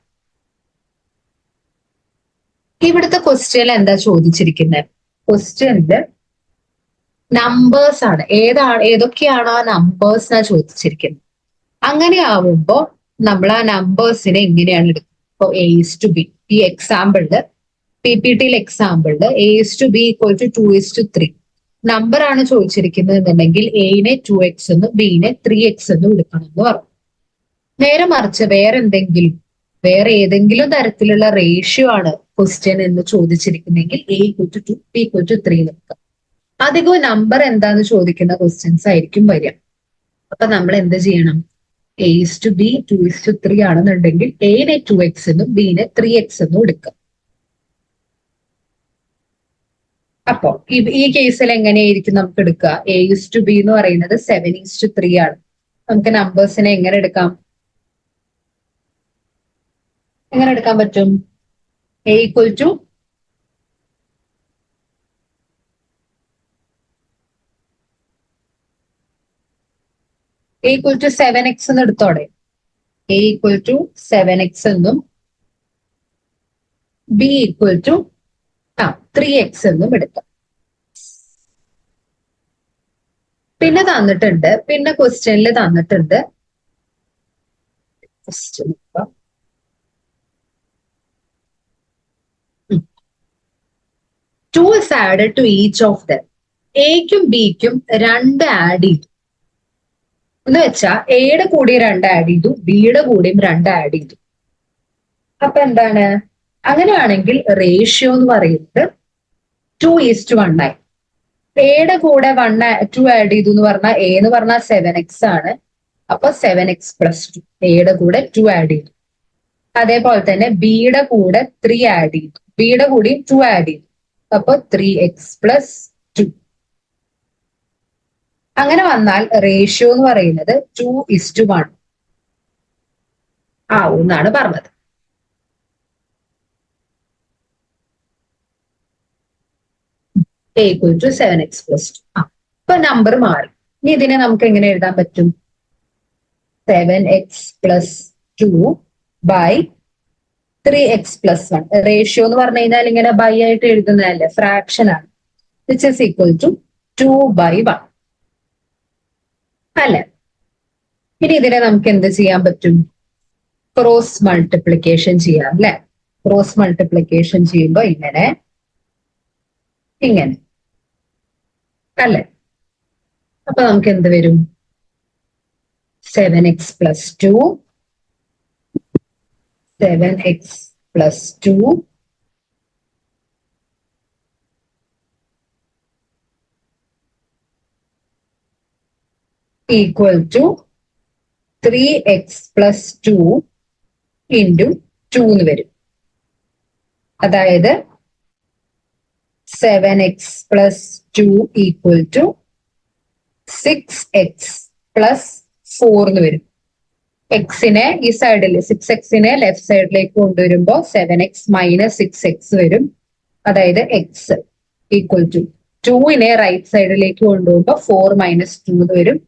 ഇവിടുത്തെ ക്വസ്റ്റ്യനിൽ എന്താ ചോദിച്ചിരിക്കുന്നത്? ക്വസ്റ്റ്യനില് നമ്പേഴ്സ് ആണ്. ഏതൊക്കെയാണ് ആ നമ്പേഴ്സ് എന്നാ ചോദിച്ചിരിക്കുന്നത്. അങ്ങനെ ആവുമ്പോ നമ്മൾ ആ നമ്പേഴ്സിനെ എങ്ങനെയാണ് എടുക്കുന്നത്? ഇപ്പൊ A:B, ഈ എക്സാമ്പിളില് PPT എക്സാമ്പിളില് A:B=2:3 നമ്പർ ആണ് ചോദിച്ചിരിക്കുന്നത് എന്നുണ്ടെങ്കിൽ എനെ 2x എന്നും ബിനെ 3x എന്നും എടുക്കണം എന്ന് പറഞ്ഞു. നേരെ മറിച്ച് വേറെ ഏതെങ്കിലും തരത്തിലുള്ള റേഷ്യോ ആണ് ക്വസ്റ്റ്യൻ എന്ന് ചോദിച്ചിരിക്കുന്നെങ്കിൽ A=2 B=3 എടുക്കാം. അധികവും നമ്പർ എന്താന്ന് ചോദിക്കുന്ന ക്വസ്റ്റ്യൻസ് ആയിരിക്കും വരിക. അപ്പൊ നമ്മൾ എന്ത് ചെയ്യണം? A:B 2:3 ആണെന്നുണ്ടെങ്കിൽ എനെ 2x എന്നും ബിനെ 3x എന്നും എടുക്കാം. അപ്പോ ഈ കേസിൽ എങ്ങനെയായിരിക്കും നമുക്ക് എടുക്കുക? A:B എന്ന് പറയുന്നത് 7:3 ആണ്. നമുക്ക് നമ്പേഴ്സിനെ എങ്ങനെ എടുക്കാൻ പറ്റും? A=7x എന്ന് എടുത്തോടെ. A=7x എന്നും B=3x എന്നും എടുക്കാം. പിന്നെ ക്വസ്റ്റ്യനിൽ തന്നിട്ടുണ്ട് 2 is added to each of them. എക്കും ബിക്കും 2 add ചെയ്തു എന്ന് വെച്ചാൽ എയുടെ കൂടി 2 ആഡ് ചെയ്തു, ബിയുടെ കൂടിയും 2 ആഡ് ചെയ്തു. അപ്പൊ എന്താണ്? അങ്ങനെയാണെങ്കിൽ റേഷ്യോ എന്ന് പറയുന്നത് 2:1 ആയി. എയുടെ കൂടെ 2 ആഡ് ചെയ്തു എന്ന് പറഞ്ഞാൽ എ എന്ന് പറഞ്ഞാൽ 7x ആണ്. അപ്പൊ 7x+2 എയുടെ കൂടെ 2 ആഡ് ചെയ്തു. അതേപോലെ തന്നെ ബിയുടെ കൂടെ 3 ആഡ് ചെയ്തു, ബിയുടെ കൂടിയും 2 ആഡ് ചെയ്തു. അപ്പൊ 3x+2. അങ്ങനെ വന്നാൽ റേഷ്യോ എന്ന് പറയുന്നത് 2:1 ആവും എന്നാണ് പറഞ്ഞത്. A=7x+2. ഇപ്പൊ നമ്പർ മാറി. ഇനി ഇതിനെ നമുക്ക് എങ്ങനെ എഴുതാൻ പറ്റും? 7x+2/3x+1. റേഷ്യോ എന്ന് പറഞ്ഞു കഴിഞ്ഞാൽ ഇങ്ങനെ ബൈ ആയിട്ട് എഴുതുന്നതല്ലേ, ഫ്രാക്ഷൻ ആണ്. വിച്ച് ഇസ് ഈക്വൽ ടു 2/1 അല്ലെ? ഇനി ഇതിനെ നമുക്ക് എന്ത് ചെയ്യാൻ പറ്റും? ക്രോസ് മൾട്ടിപ്ലിക്കേഷൻ ചെയ്യാം, അല്ലെ? ക്രോസ് മൾട്ടിപ്ലിക്കേഷൻ ചെയ്യുമ്പോ ഇങ്ങനെ അല്ലെ? അപ്പൊ നമുക്ക് എന്ത് വരും? 7x+2 equal to 3x+2 into 2 എന്ന് വരും. അതായത് 7x+2 ഈക്വൽ ടു 6x+4 എന്ന് വരും. എക്സിനെ ഈ സൈഡിൽ 6x ലെഫ്റ്റ് സൈഡിലേക്ക് കൊണ്ടുവരുമ്പോ 7x - 6x വരും. അതായത് എക്സ് ഈക്വൽ ടു 2 റൈറ്റ് സൈഡിലേക്ക് കൊണ്ടുപോകുമ്പോ 4 - 2 എന്ന് വരും.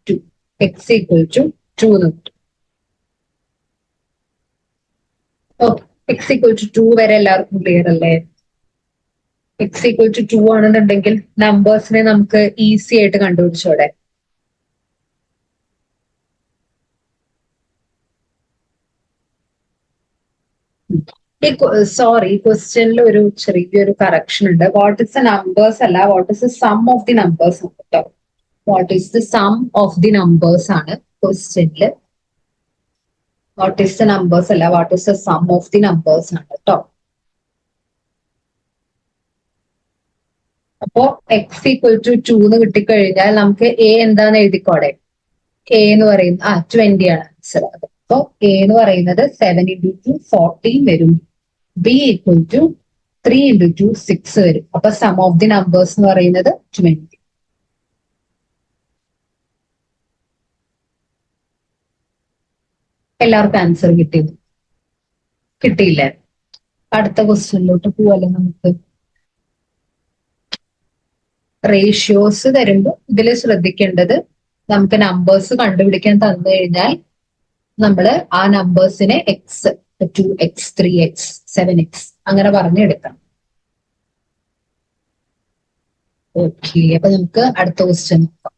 2 x ഈക്വൽ ടു 2 എന്ന് കിട്ടും. ഓക്കെ, x ഈക്വൽ ടു 2 വരെ എല്ലാവർക്കും ക്ലിയർ അല്ലേ? x ഈക്വൽ ടു 2 ആണെന്നുണ്ടെങ്കിൽ നമ്പേഴ്സിനെ നമുക്ക് ഈസി ആയിട്ട് കണ്ടുപിടിച്ചോടെ. സോറി, ക്വസ്റ്റ്യനിൽ ഒരു ചെറിയൊരു കറക്ഷൻ ഉണ്ട്. വാട്ട് ഇസ് ദ നമ്പേഴ്സ് അല്ല, what is the sum of the numbers ആണ് കേട്ടോ. What is the sum of the numbers ആണ് ക്വസ്റ്റ്യനില്. വാട്ട് ഈസ് ദ നമ്പേഴ്സ് അല്ല, what is the sum of the numbers ആണ് കേട്ടോ. അപ്പോ x ഈക്വൽ ടു 2 എന്ന് കിട്ടിക്കഴിഞ്ഞാൽ നമുക്ക് a എന്താന്ന് എഴുതിക്കോടെ. എ എന്ന് പറയുന്നത് 20 ആണ് ആൻസർ. അപ്പൊ എ എന്ന് പറയുന്നത് 7 ഇൻറ്റു 2 14 വരും. ബി ഈക്വൽ ടു 3 ഇൻറ്റു 2 6 വരും. അപ്പൊ സം ഓഫ് ദി നമ്പേഴ്സ് എന്ന് പറയുന്നത് 20. എല്ലാവർക്കും ആൻസർ കിട്ടിയത് കിട്ടിയില്ലേ? അടുത്ത ക്വസ്റ്റ്യനിലോട്ട് പോവല്ലേ നമുക്ക്. റേഷ്യോസ് തരുമ്പോൾ ഇതിൽ ശ്രദ്ധിക്കേണ്ടത്, നമുക്ക് നമ്പേഴ്സ് കണ്ടുപിടിക്കാൻ തന്നു കഴിഞ്ഞാൽ നമ്മൾ ആ നമ്പേഴ്സിനെ എക്സ് 2x 3x 7x അങ്ങനെ പറഞ്ഞെടുക്കണം. ഓക്കെ, അപ്പൊ നമുക്ക് അടുത്ത ക്വസ്റ്റ്യൻ നോക്കാം.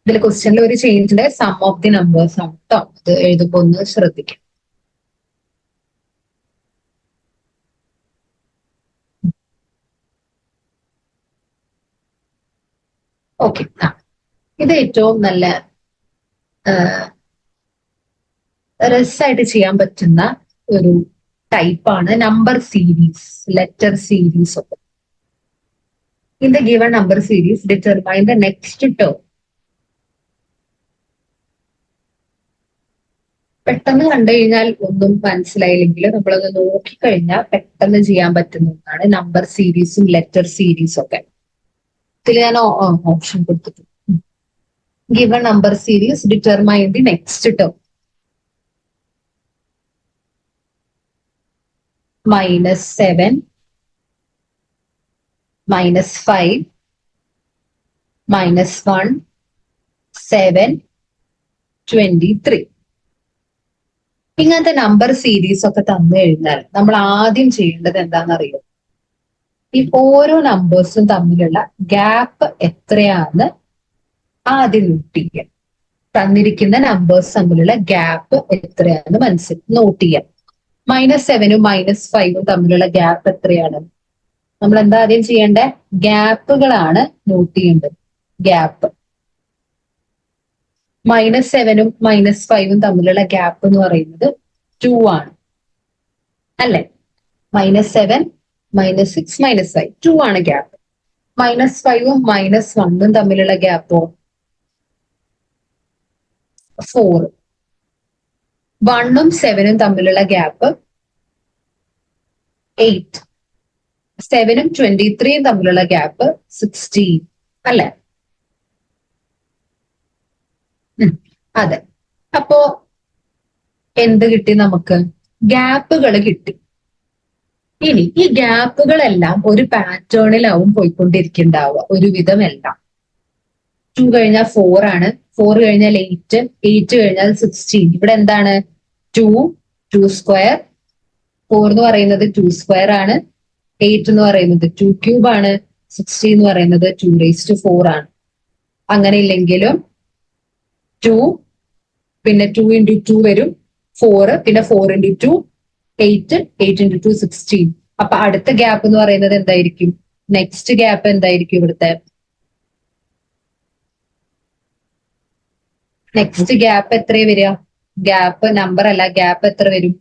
ഇതിൽ ക്വസ്റ്റ്യനിൽ ഒരു ചേഞ്ചിന്റെ സം ഓഫ് ദി നമ്പേഴ്സ് ആണ് കേട്ടോ. അത് എഴുതുമ്പോൾ ഒന്ന് ശ്രദ്ധിക്കാം. ഓക്കെ, ഇത് ഏറ്റവും നല്ല രസമായിട്ട് ചെയ്യാൻ പറ്റുന്ന ഒരു ടൈപ്പാണ് നമ്പർ സീരീസ്, ലെറ്റർ സീരീസ് ഒക്കെ. In the given number series determine the next term. പെട്ടെന്ന് കണ്ടു കഴിഞ്ഞാൽ ഒന്നും മനസ്സിലായില്ലെങ്കിൽ നമ്മളത് നോക്കിക്കഴിഞ്ഞാൽ പെട്ടെന്ന് ചെയ്യാൻ പറ്റുന്ന ഒന്നാണ് നമ്പർ സീരീസും ലെറ്റർ സീരീസും ഒക്കെ. ഇതിൽ ഞാൻ ഓപ്ഷൻ കൊടുത്തിട്ടുണ്ട്. Given number series determine the next term. -7, -5, -1, 7, 23. ഇങ്ങനത്തെ നമ്പർ സീരീസ് ഒക്കെ തന്നു കഴിഞ്ഞാൽ നമ്മൾ ആദ്യം ചെയ്യേണ്ടത് എന്താണെന്നറിയോ? ഈ ഓരോ നമ്പേഴ്സും തമ്മിലുള്ള ഗ്യാപ്പ് എത്രയാണെന്ന് ആദ്യം നോട്ട് ചെയ്യാം. തന്നിരിക്കുന്ന നമ്പേഴ്സ് തമ്മിലുള്ള ഗ്യാപ്പ് എത്രയാണെന്ന് നോട്ട് ചെയ്യാം. -7ഉം -5ഉം തമ്മിലുള്ള ഗ്യാപ്പ് എത്രയാണ്? നമ്മൾ എന്താ ആദ്യം ചെയ്യേണ്ട? ഗ്യാപ്പുകളാണ് നോട്ട് ചെയ്യേണ്ടത്. ഗ്യാപ്പ് -7ഉം -5ഉം തമ്മിലുള്ള ഗ്യാപ്പ് എന്ന് പറയുന്നത് 2 ആണ്, അല്ലെ? -7, -6, -5 2 ആണ് ഗ്യാപ്പ്. -5ഉം -1ഉം തമ്മിലുള്ള ഗ്യാപ്പോ 4. 1ഉം 7ഉം തമ്മിലുള്ള ഗ്യാപ്പ് 8. 7ഉം 23ഉം തമ്മിലുള്ള ഗ്യാപ്പ് 16, അല്ലെ? അതെ. അപ്പോ എന്ത് കിട്ടി നമുക്ക്? ഗ്യാപ്പുകൾ കിട്ടി. ഇനി ഈ ഗ്യാപ്പുകളെല്ലാം ഒരു പാറ്റേണിലാവും പോയിക്കൊണ്ടിരിക്കുന്നുണ്ടാവുക ഒരുവിധം എല്ലാം. 2 കഴിഞ്ഞാൽ 4 ആണ്, 4 കഴിഞ്ഞാൽ 8, 8 കഴിഞ്ഞാൽ 16. ഇവിടെ എന്താണ്? 2 സ്ക്വയർ, 4 എന്ന് പറയുന്നത് 2 സ്ക്വയർ ആണ്, 8 എന്ന് പറയുന്നത് 2 ക്യൂബ് ആണ്, 16 എന്ന് പറയുന്നത് 2⁴ ആണ്. അങ്ങനെ ഇല്ലെങ്കിലും 2 പിന്നെ 2 ഇൻറ്റു 2 വരും 4, പിന്നെ 4 ഇൻറ്റു 2 8, 8 ഇൻറ്റു 2 16. അപ്പൊ അടുത്ത ഗ്യാപ്പ് എന്ന് പറയുന്നത് എന്തായിരിക്കും? നെക്സ്റ്റ് ഗ്യാപ്പ് എന്തായിരിക്കും ഇവിടുത്തെ? നെക്സ്റ്റ് ഗ്യാപ്പ് എത്ര വരിക? ഗ്യാപ്പ് നമ്പർ അല്ല, ഗ്യാപ്പ് എത്ര വരും?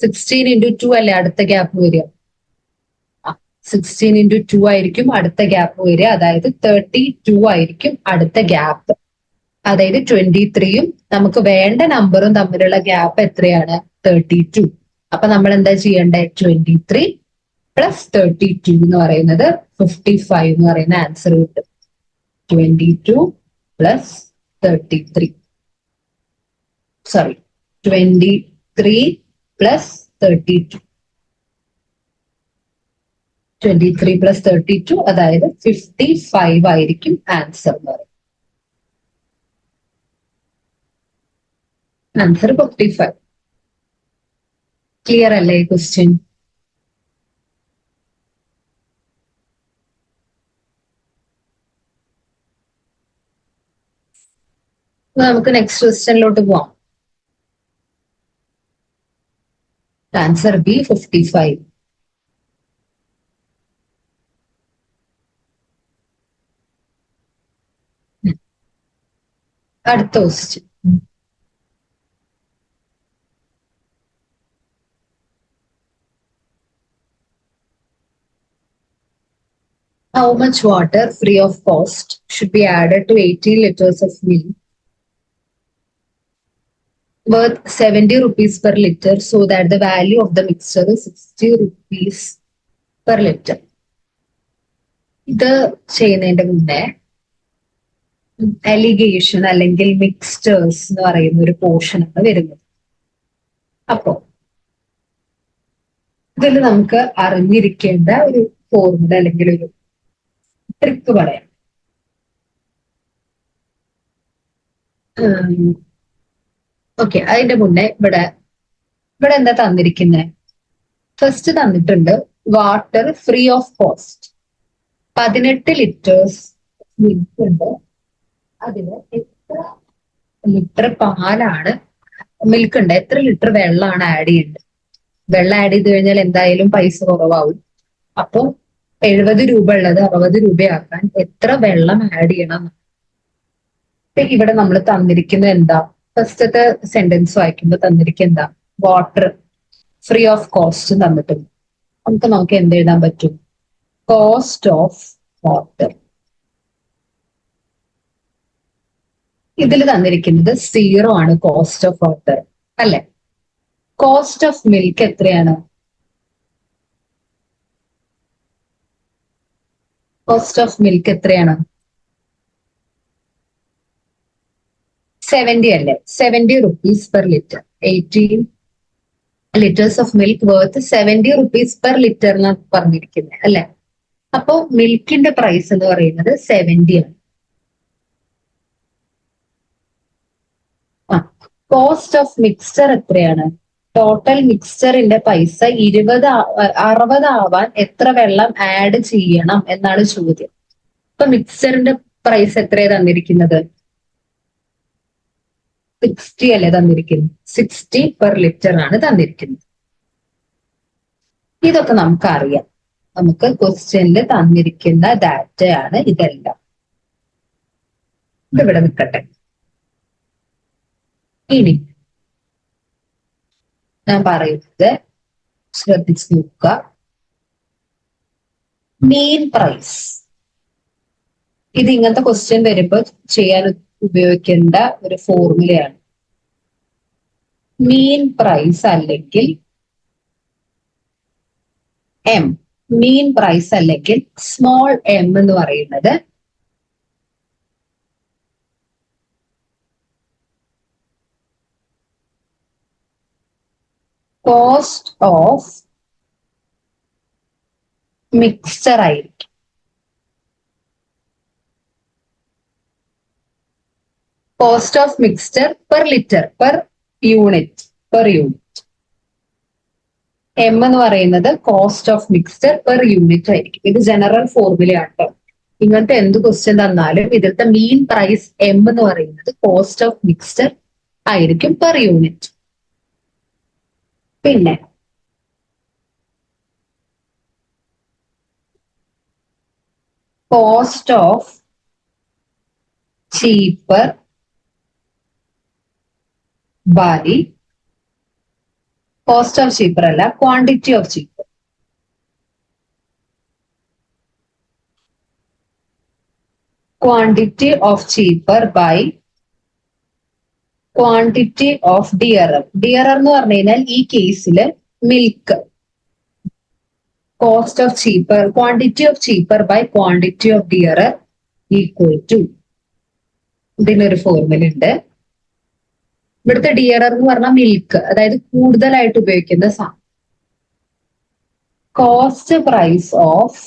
16 ഇൻറ്റു 2 അല്ലേ അടുത്ത ഗ്യാപ്പ് വരിക? 16 ഇൻറ്റു 2 ആയിരിക്കും അടുത്ത ഗ്യാപ്പ് വരിക. അതായത് 32 ആയിരിക്കും അടുത്ത ഗ്യാപ്പ്. അതായത് 23യും നമുക്ക് വേണ്ട നമ്പറും തമ്മിലുള്ള ഗ്യാപ്പ് എത്രയാണ്? 32. അപ്പൊ നമ്മൾ എന്താ ചെയ്യേണ്ടത്? 23 പ്ലസ് 32 എന്ന് പറയുന്നത് 55 എന്ന് പറയുന്ന ആൻസർ കിട്ടും. 22 പ്ലസ് 33, സോറി 23 പ്ലസ് 32, 23 പ്ലസ് 32 അതായത് 55 ആയിരിക്കും ആൻസർ എന്ന് പറയുന്നത്. ആൻസർ 55. ക്ലിയർ അല്ലേ ഈ ക്വസ്റ്റ്യൻ? നമുക്ക് നെക്സ്റ്റ് ക്വസ്റ്റ്യനിലോട്ട് പോവാം. Answer B 55. അടുത്ത question. How much water free of cost should be added to 80 liters of milk worth 70 rupees per liter so that the value of the mixture is 60 rupees per liter? ഇത് ചെയ്യുന്നതിന്റെ മുന്നേ allegation അല്ലെങ്കിൽ mixtures എന്ന് പറയുന്ന ഒരു portion ആണ് വരുന്നത്. അപ്പോ ഇതിൽ നമുക്ക് അറിഞ്ഞിരിക്കേണ്ട ഒരു ഫോർമുല അല്ലെങ്കിൽ ഒരു ട്രിക്ക് പറയാം. ഓക്കെ, അതിന്റെ മുന്നേ ഇവിടെ ഇവിടെ എന്താ തന്നിരിക്കുന്നത്? ഫസ്റ്റ് തന്നിട്ടുണ്ട് water free of cost 18 litres milk ഉണ്ട്. അതിന് എത്ര ലിറ്റർ പാലാണ് മിൽക്ക് ഉണ്ട്, എത്ര ലിറ്റർ വെള്ളമാണ് ആഡ് ചെയ്യേണ്ടത്? വെള്ളം ആഡ് ചെയ്ത് കഴിഞ്ഞാൽ എന്തായാലും പൈസ കുറവാകും. അപ്പൊ 70 രൂപ ഉള്ളത് 60 രൂപയാക്കാൻ എത്ര വെള്ളം ആഡ് ചെയ്യണം? ഇവിടെ നമ്മൾ തന്നിരിക്കുന്നത് എന്താ? ഫസ്റ്റത്തെ സെന്റൻസ് വായിക്കുമ്പോൾ തന്നിരിക്കുന്നത് എന്താ? വാട്ടർ ഫ്രീ ഓഫ് കോസ്റ്റ് തന്നിട്ടുണ്ട്. നമുക്ക് എന്ത് എഴുതാൻ പറ്റും? Cost of water. ഇതിൽ തന്നിരിക്കുന്നത് 0 ആണ് കോസ്റ്റ് ഓഫ് വാട്ടർ അല്ലെ? കോസ്റ്റ് ഓഫ് മിൽക്ക് എത്രയാണ്? കോസ്റ്റ് ഓഫ് മിൽക്ക് എത്രയാണ്? 70 അല്ലേ? 70 rupees per liter. 18 liters of milk worth 70 rupees per liter എന്നാണ് പറഞ്ഞിരിക്കുന്നത് അല്ലെ? അപ്പോ മിൽക്കിന്റെ പ്രൈസ് എന്ന് പറയുന്നത് 70 ആണ്. കോസ്റ്റ് ഓഫ് മിക്സ്ചർ എത്രയാണ്? ടോട്ടൽ മിക്സ്ചറിന്റെ പൈസ 60 ആവാൻ എത്ര വെള്ളം ആഡ് ചെയ്യണം എന്നാണ് ചോദ്യം. അപ്പൊ മിക്സ്ചറിന്റെ പ്രൈസ് എത്രയാ തന്നിരിക്കുന്നത്? 60 അല്ലേ തന്നിരിക്കുന്നത്? 60 പെർ ലിറ്റർ ആണ് തന്നിരിക്കുന്നത്. ഇതൊക്കെ നമുക്കറിയാം. നമുക്ക് ക്വസ്റ്റ്യനിൽ തന്നിരിക്കുന്ന ഡാറ്റയാണ് ഇതെല്ലാം. ഇതിവിടെ നിൽക്കട്ടെ. ഇനി ഞാൻ പറയുന്നത് ശ്രദ്ധിച്ചു നോക്കുക. മീൻ പ്രൈസ്. ഇത് ഇങ്ങനത്തെ ക്വസ്റ്റ്യൻ വരുമ്പോൾ ചെയ്യാൻ ഉപയോഗിക്കേണ്ട ഒരു ഫോർമുലയാണ്. മീൻ പ്രൈസ് അല്ലെങ്കിൽ എം. മീൻ പ്രൈസ് അല്ലെങ്കിൽ സ്മോൾ എം എന്ന് പറയുന്നത് കോസ്റ്റ് ഓഫ് മിക്സ്ചർ ആയിരിക്കും. Cost of mixture per litre, per unit. M എന്ന് പറയുന്നത് cost of mixture per unit ആയിരിക്കും. ഇത് ജനറൽ ഫോർമുലയാണ്. ഇങ്ങനത്തെ എന്ത് ക്വസ്റ്റ്യൻ തന്നാലും ഇതിലത്തെ മീൻ പ്രൈസ് എം എന്ന് പറയുന്നത് കോസ്റ്റ് ഓഫ് മിക്സ്ചർ ആയിരിക്കും പെർ യൂണിറ്റ്. പിന്നെ cost of cheaper by cost of cheaper അല്ല, quantity of cheaper. Quantity of cheaper by quantity of dearer. Dearer എന്ന് പറഞ്ഞു കഴിഞ്ഞാൽ ഈ കേസില് milk. Cost of cheaper, quantity of cheaper by quantity of dearer equal to, ഇതിനൊരു formula ഉണ്ട്. ഇവിടുത്തെ ഡിയറർ എന്ന് പറഞ്ഞാൽ മിൽക്ക്, അതായത് കൂടുതലായിട്ട് ഉപയോഗിക്കുന്ന സാധനം. Cost price of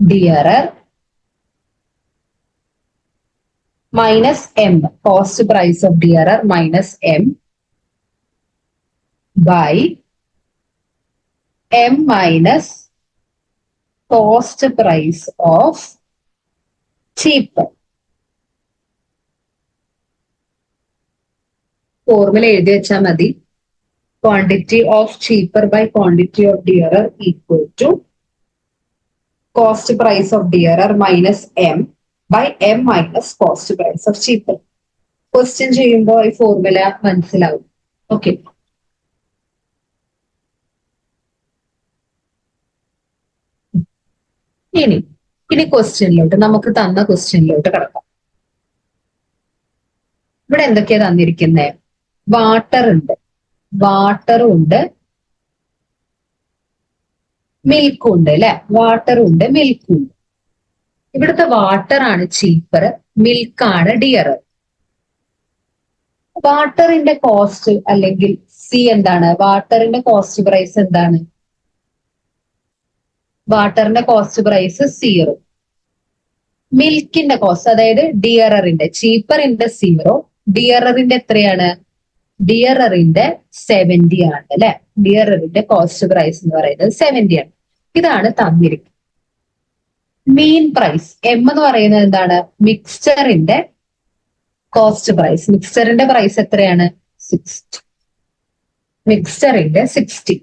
dearer minus M. Cost price of dearer minus M by M minus cost price of cheaper. Formula എഴുതി വെച്ചാൽ മതി. Quantity of cheaper by quantity of dearer equal to cost price of dearer minus M by M minus cost price of cheaper. Question ചെയ്യുമ്പോൾ ഈ formula മനസ്സിലാവും. Okay, ഇനി ഇനി ക്വസ്റ്റ്യനിലോട്ട്, നമുക്ക് തന്ന ക്വസ്റ്റ്യനിലോട്ട് കിടക്കാം. ഇവിടെ എന്തൊക്കെയാ തന്നിരിക്കുന്നത്? വാട്ടറും ഉണ്ട്, മിൽക്കും ഉണ്ട് അല്ലെ. വാട്ടറും ഉണ്ട്, മിൽക്കും ഉണ്ട്. ഇവിടുത്തെ വാട്ടർ ആണ് ചീപ്പർ, മിൽക്കാണ് ഡിയർ. വാട്ടറിന്റെ കോസ്റ്റ് അല്ലെങ്കിൽ സി എന്താണ്? വാട്ടറിന്റെ കോസ്റ്റ് പ്രൈസ് എന്താണ്? വാട്ടറിന്റെ കോസ്റ്റ് പ്രൈസ് 0. മിൽക്കിന്റെ കോസ്റ്റ്, അതായത് ഡിയറിന്റെ, ചീപ്പറിന്റെ 0, ഡിയറിന്റെ എത്രയാണ്? ഡിയറിന്റെ 70 ആണ് അല്ലെ. ഡിയറിന്റെ കോസ്റ്റ് പ്രൈസ് എന്ന് പറയുന്നത് 70 ആണ്. ഇതാണ് തന്നിരിക്കുന്നത്. മീൻ പ്രൈസ് എം എന്ന് പറയുന്നത് എന്താണ്? മിക്സ്ചറിന്റെ കോസ്റ്റ് പ്രൈസ്. മിക്സ്ചറിന്റെ പ്രൈസ് എത്രയാണ്? 60. മിക്സ്ചറിന്റെ 60.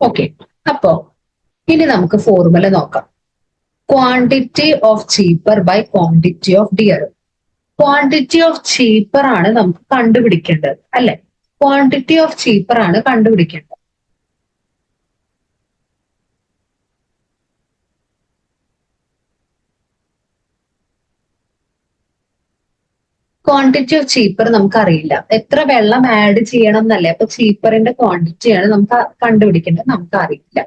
ഓക്കെ, അപ്പോ ഇനി നമുക്ക് ഫോർമുല നോക്കാം. Quantity of cheaper by quantity of dear. Quantity of cheaper ആണ് നമുക്ക് കണ്ടുപിടിക്കേണ്ടത് അല്ലെ. ക്വാണ്ടിറ്റി ഓഫ് ചീപ്പർ ആണ് കണ്ടുപിടിക്കേണ്ടത്. ക്വാണ്ടിറ്റി ഓഫ് ചീപ്പർ നമുക്കറിയില്ല. എത്ര വെള്ളം ആഡ് ചെയ്യണം എന്നല്ലേ. അപ്പൊ ചീപ്പറിന്റെ ക്വാണ്ടിറ്റിയാണ് നമുക്ക് കണ്ടുപിടിക്കേണ്ടത്. നമുക്കറിയില്ല.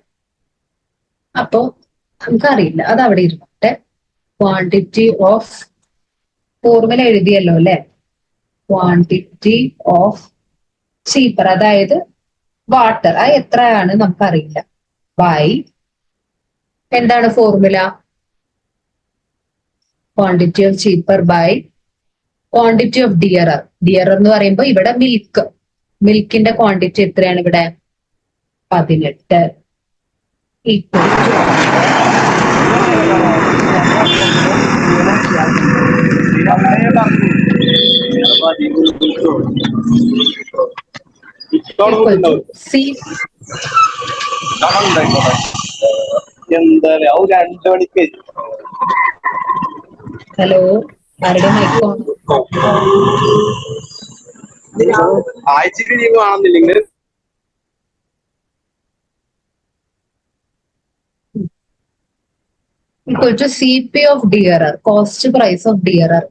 അപ്പോ നമുക്കറിയില്ല, അത് അവിടെ ഇരുന്നോട്ടെ. ക്വാണ്ടിറ്റി ഓഫ്, ഫോർമുല എഴുതിയല്ലോ അല്ലെ. ക്വാണ്ടിറ്റി ഓഫ് ചീപ്പർ, അതായത് വാട്ടർ, അത് എത്രയാണ് നമുക്കറിയില്ല, ബൈ എന്താണ് formula? Quantity of cheaper by quantity of dearer. Dearer എന്ന് പറയുമ്പോൾ ഇവിടെ മിൽക്ക്, മിൽക്കിന്റെ ക്വാണ്ടിറ്റി എത്രയാണ് ഇവിടെ? 18 ഈക്വൽ ടു സി. ഹലോ, ആരുടെ മൈക്കോ? ആഴ്ചക്ക് ലീവ് കാണുന്നില്ലെങ്കിൽ C P of dearer, cost price of dearer.